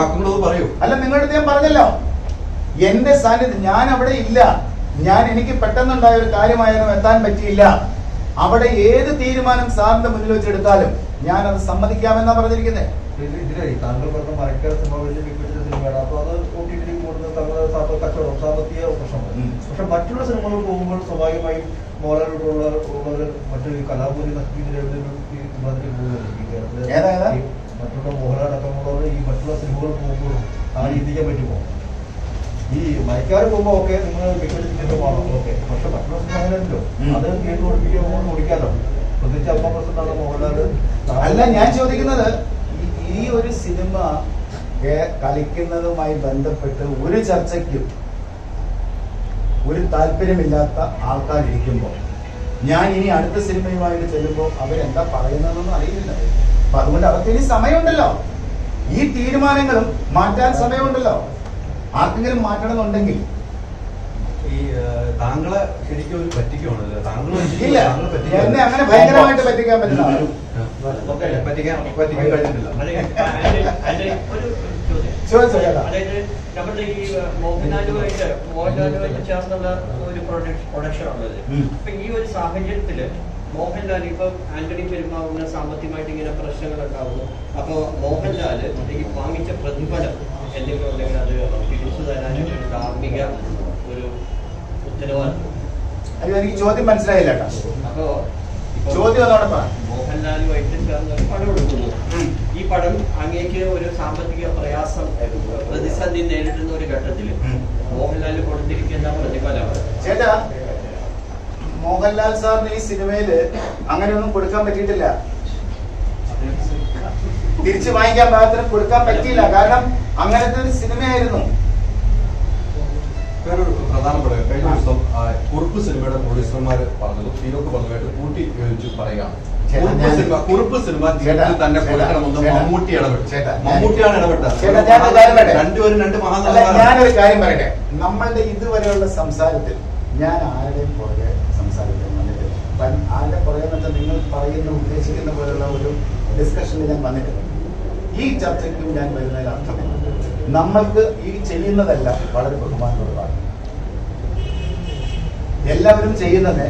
[SPEAKER 5] പറയൂ.
[SPEAKER 1] അല്ല, നിങ്ങളുടെ ഞാൻ പറഞ്ഞല്ലോ, എന്റെ സാന്നിധ്യം, ഞാൻ അവിടെ ഇല്ല. എനിക്ക് പെട്ടെന്നുണ്ടായ ഒരു കാര്യമായാലും എത്താൻ പറ്റിയില്ല. അവിടെ ഏത് തീരുമാനം സാറിന്റെ മുന്നിൽ വെച്ചെടുത്താലും ഞാൻ അത് സമ്മതിക്കാമെന്നാ പറഞ്ഞിരിക്കുന്നത്.
[SPEAKER 5] താങ്കൾ പറഞ്ഞ മരക്കാർ സിനിമ വലിയ മികച്ച സിനിമയാണ്. അപ്പൊ അത് OTT കൂടുന്നത് തങ്ങളുടെ കച്ചവടം, സാമ്പത്തിക പ്രശ്നമാണ്. പക്ഷെ മറ്റുള്ള സിനിമകൾ പോകുമ്പോൾ സ്വാഭാവികമായും മോഹൻലാലുള്ളവർ മറ്റൊരു കലാപൂരി മറ്റുള്ള മോഹൻലാൽ അടക്കമുള്ളവർ ഈ മറ്റുള്ള സിനിമകൾ പോകുമ്പോൾ ആ രീതിക്കാൻ പറ്റുമോ? ഈ മയക്കാർ പോകുമ്പോ ഓക്കെ, നിങ്ങൾ മികച്ച സിനിമ ഓക്കെ, പക്ഷെ മറ്റുള്ള സിനിമ അങ്ങനെയല്ലോ. അത് കേട്ട് ഓടിപ്പിക്കാൻ ഓടിക്കാലോ. പ്രത്യേകിച്ച് അമ്മ പ്രശ്നമാണ് മോഹൻലാല്.
[SPEAKER 1] അല്ല, ഞാൻ ചോദിക്കുന്നത്, ഈ ഒരു സിനിമ കളിക്കുന്നതുമായി ബന്ധപ്പെട്ട് ഒരു ചർച്ചയ്ക്കും ഒരു താല്പര്യമില്ലാത്ത ആൾക്കാരിയ്ക്കുമ്പോൾ ഞാൻ ഇനി അടുത്ത സിനിമയുമായിട്ട് ചെല്ലുമ്പോൾ അവരെന്താ പറയുന്നതെന്നൊന്നും അറിയില്ല. അപ്പൊ അതുകൊണ്ട് അവർക്ക് ഇനി സമയമുണ്ടല്ലോ. ഈ തീരുമാനങ്ങളും മാറ്റാൻ സമയമുണ്ടല്ലോ. ആർക്കെങ്കിലും മാറ്റണമെന്നുണ്ടെങ്കിൽ
[SPEAKER 5] ഈ താങ്കളെ ശരിക്കും ഒരു പറ്റിക്കുവാണല്ലോ. താങ്കൾ
[SPEAKER 1] ഇല്ല, എന്നെ അങ്ങനെ ഭയങ്കരമായിട്ട് പറ്റിക്കാൻ പറ്റില്ല.
[SPEAKER 5] പറ്റിക്കാൻ കഴിഞ്ഞിട്ടില്ല.
[SPEAKER 7] അതായത് നമ്മുടെ ഈ മോഹൻലാലുമായിട്ട് ചേർന്നുള്ള ഒരു പ്രൊഡക്ഷൻ ഉള്ളത്. അപ്പൊ ഈ ഒരു സാഹചര്യത്തില് മോഹൻലാൽ ഇപ്പൊ ആന്റണി പെരുമ്പാവൂരിന് സാമ്പത്തികമായിട്ട് ഇങ്ങനെ പ്രശ്നങ്ങൾ ഉണ്ടാവുന്നു. അപ്പൊ മോഹൻലാല് ഈ വാങ്ങിച്ച പ്രതിഫലം എന്തെങ്കിലും ഉണ്ടെങ്കിൽ അത് തിരിച്ചു തരാനായിട്ട് ഒരു ധാർമ്മിക ഒരു ഉത്തരവാദിത്വം.
[SPEAKER 1] എനിക്ക് ചോദ്യം മനസ്സിലായില്ല.
[SPEAKER 7] അപ്പോ
[SPEAKER 1] ചോദ്യം അതോടൊപ്പം
[SPEAKER 7] മോഹൻലാലുമായിട്ട് ചേർന്ന് ഒരു പടം എടുക്കുന്നു. ഈ പടം അങ്ങേക്ക് ഒരു സാമ്പത്തിക പ്രയാസം, പ്രതിസന്ധി നേരിടുന്ന ഒരു ഘട്ടത്തില് മോഹൻലാൽ കൊടുത്തിരിക്കുന്ന പ്രതിഫലമാണ്.
[SPEAKER 1] ചേട്ടാ, മോഹൻലാൽ സാറിന് ഈ സിനിമയില് അങ്ങനെയൊന്നും കൊടുക്കാൻ പറ്റിയിട്ടില്ല. തിരിച്ചു വാങ്ങിക്കാൻ പാകത്തിന് കൊടുക്കാൻ പറ്റിയില്ല. കാരണം അങ്ങനത്തെ ഒരു സിനിമയായിരുന്നു.
[SPEAKER 5] വേറൊരു പ്രധാനപ്പെട്ട കഴിഞ്ഞ ദിവസം കുറുപ്പ് സിനിമയുടെ പ്രൊഡ്യൂസർമാര് പറഞ്ഞതും ഫീലോക്ക് പറഞ്ഞതായിട്ട് കൂട്ടി യോജിച്ച് പറയുകയാണ്. കുറുപ്പ് സിനിമ തിയേറ്ററിൽ തന്നെ കൊടുക്കണമെന്ന് മമ്മൂട്ടി ഇടപെട്ടു. മമ്മൂട്ടിയാണ് ഇടപെട്ടത്. രണ്ടുപേരും രണ്ട് മഹാനടന്മാരാണ്.
[SPEAKER 1] ഞാനൊരു കാര്യം പറയട്ടെ, നമ്മളുടെ ഇതുവരെയുള്ള സംസാരത്തിൽ ഞാൻ ആരുടെയും പുറകെ സംസാരിക്കാൻ വന്നിട്ടില്ല. ആരുടെ പുറകെ വെച്ചാൽ നിങ്ങൾ പറയുന്ന ഉദ്ദേശിക്കുന്ന പോലുള്ള ഒരു ഡിസ്കഷനിൽ ഞാൻ വന്നിട്ടില്ല. ഈ ചർച്ചയ്ക്കും ഞാൻ വരുന്നതിൽ അർത്ഥമില്ല. നമ്മൾക്ക് ഈ ചെയ്യുന്നതെല്ലാം വളരെ ബഹുമാനമുള്ളതാണ്. എല്ലാവരും ചെയ്യുന്നത്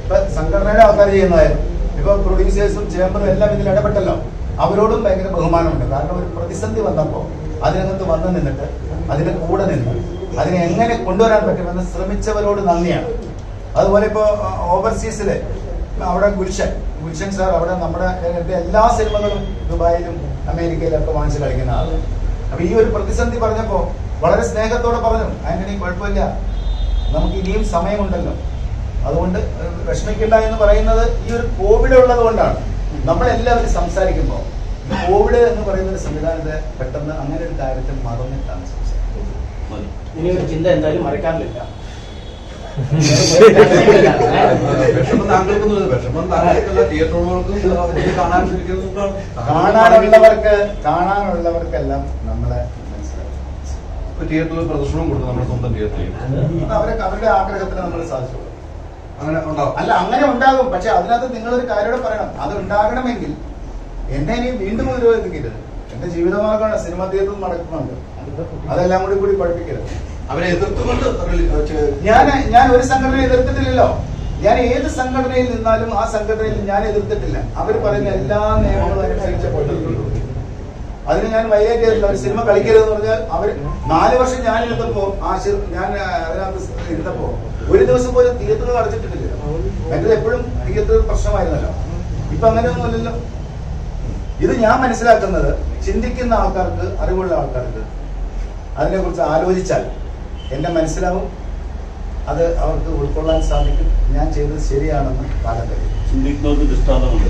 [SPEAKER 1] ഇപ്പൊ സംഘടനയുടെ ആൾക്കാർ ചെയ്യുന്നതായിരുന്നു. ഇപ്പൊ പ്രൊഡ്യൂസേഴ്സും ചേംബറും എല്ലാം ഇതിൽ ഇടപെട്ടല്ലോ. അവരോടും ഭയങ്കര ബഹുമാനമുണ്ട്. കാരണം ഒരു പ്രതിസന്ധി വന്നപ്പോൾ അതിനകത്ത് വന്നു നിന്നിട്ട് അതിന്റെ കൂടെ നിന്ന് അതിനെ എങ്ങനെ കൊണ്ടുവരാൻ പറ്റുമെന്ന് ശ്രമിച്ചവരോട് നന്ദിയാണ്. അതുപോലെ ഇപ്പോ ഓവർസീസില് അവിടെ ഗുൽഷൻ സാർ അവിടെ നമ്മുടെ എല്ലാ സിനിമകളും ദുബായിലും അമേരിക്കയിലൊക്കെ വാങ്ങിച്ച് കളിക്കുന്ന ആള്. അപ്പൊ ഈ ഒരു പ്രതിസന്ധി പറഞ്ഞപ്പോ വളരെ സ്നേഹത്തോടെ പറഞ്ഞു, ആന്റണി കുഴപ്പമില്ല, നമുക്ക് ഇനിയും സമയമുണ്ടല്ലോ, അതുകൊണ്ട് വിഷമിക്കില്ല എന്ന് പറയുന്നത് ഈ ഒരു കോവിഡ് ഉള്ളത് കൊണ്ടാണ്. നമ്മളെല്ലാവരും സംസാരിക്കുമ്പോൾ കോവിഡ് എന്ന് പറയുന്ന ഒരു സംവിധാനത്തെ പെട്ടെന്ന് അങ്ങനെ ഒരു കാര്യത്തിൽ മറന്നിട്ടാണ് സംസാരിക്കുന്നത്.
[SPEAKER 2] ഇനി ഒരു ചിന്ത എന്തായാലും മറക്കാറില്ല.
[SPEAKER 1] കാണാനുള്ളവർക്കെല്ലാം നമ്മളെ
[SPEAKER 5] തിയേറ്ററിൽ പ്രദർശനവും കൊടുത്തു നമ്മുടെ സ്വന്തം തിയേറ്ററിൽ
[SPEAKER 1] അവരുടെ ആഗ്രഹത്തിന് നമ്മൾ സാധിച്ചു.
[SPEAKER 5] അങ്ങനെ ഉണ്ടാവും.
[SPEAKER 1] അല്ല, അങ്ങനെ ഉണ്ടാകും. പക്ഷെ അതിനകത്ത് നിങ്ങളൊരു കാര്യം പറയണം. അത് ഉണ്ടാകണമെങ്കിൽ എന്നെ ഇനി വീണ്ടും ഉപദ്രവിക്കരുത്. എന്റെ ജീവിതമാർഗമാണ് സിനിമ തിയേറ്ററിൽ നടക്കുന്നുണ്ട്. അതെല്ലാം കൂടി പഠിപ്പിക്കരുത്.
[SPEAKER 5] അവരെ എതിർത്തുകൊണ്ട്
[SPEAKER 1] ഞാൻ ഒരു സംഘടനയെ എതിർത്തിട്ടില്ലല്ലോ. ഞാൻ ഏത് സംഘടനയിൽ നിന്നാലും ആ സംഘടനയിൽ ഞാൻ എതിർത്തിട്ടില്ല. അവർ പറയുന്ന എല്ലാ നിയമങ്ങളും അനുസരിച്ചപ്പോഴുള്ളൂ. അതിന് ഞാൻ വൈകാറ്റ് ചെയ്തിട്ടില്ല. ഒരു സിനിമ കളിക്കരുതെന്ന് പറഞ്ഞാൽ അവർ 4 വർഷം ഞാൻ ഇരുന്നപ്പോ ഞാൻ അതിനകത്ത് ഇരുന്നപ്പോ ഒരു ദിവസം പോലും തിയേറ്ററുകൾ അടച്ചിട്ടിട്ടില്ല. മറ്റത് എപ്പോഴും തിയേറ്റർ പ്രശ്നമായിരുന്നല്ലോ. ഇപ്പൊ അങ്ങനെയൊന്നുമല്ലല്ലോ. ഇത് ഞാൻ മനസ്സിലാക്കുന്നത് ചിന്തിക്കുന്ന ആൾക്കാർക്ക്, അറിവുള്ള ആൾക്കാർക്ക് അതിനെക്കുറിച്ച് ആലോചിച്ചാൽ എന്നെ മനസ്സിലാവും. അത് അവർക്ക് ഉൾക്കൊള്ളാൻ സാധിക്കും. ഞാൻ ചെയ്തത് ശരിയാണെന്ന് കാലം കഴിയും.
[SPEAKER 3] ചിന്തിക്കുന്നവർക്ക് ദൃഷ്ടാന്തമുണ്ട്.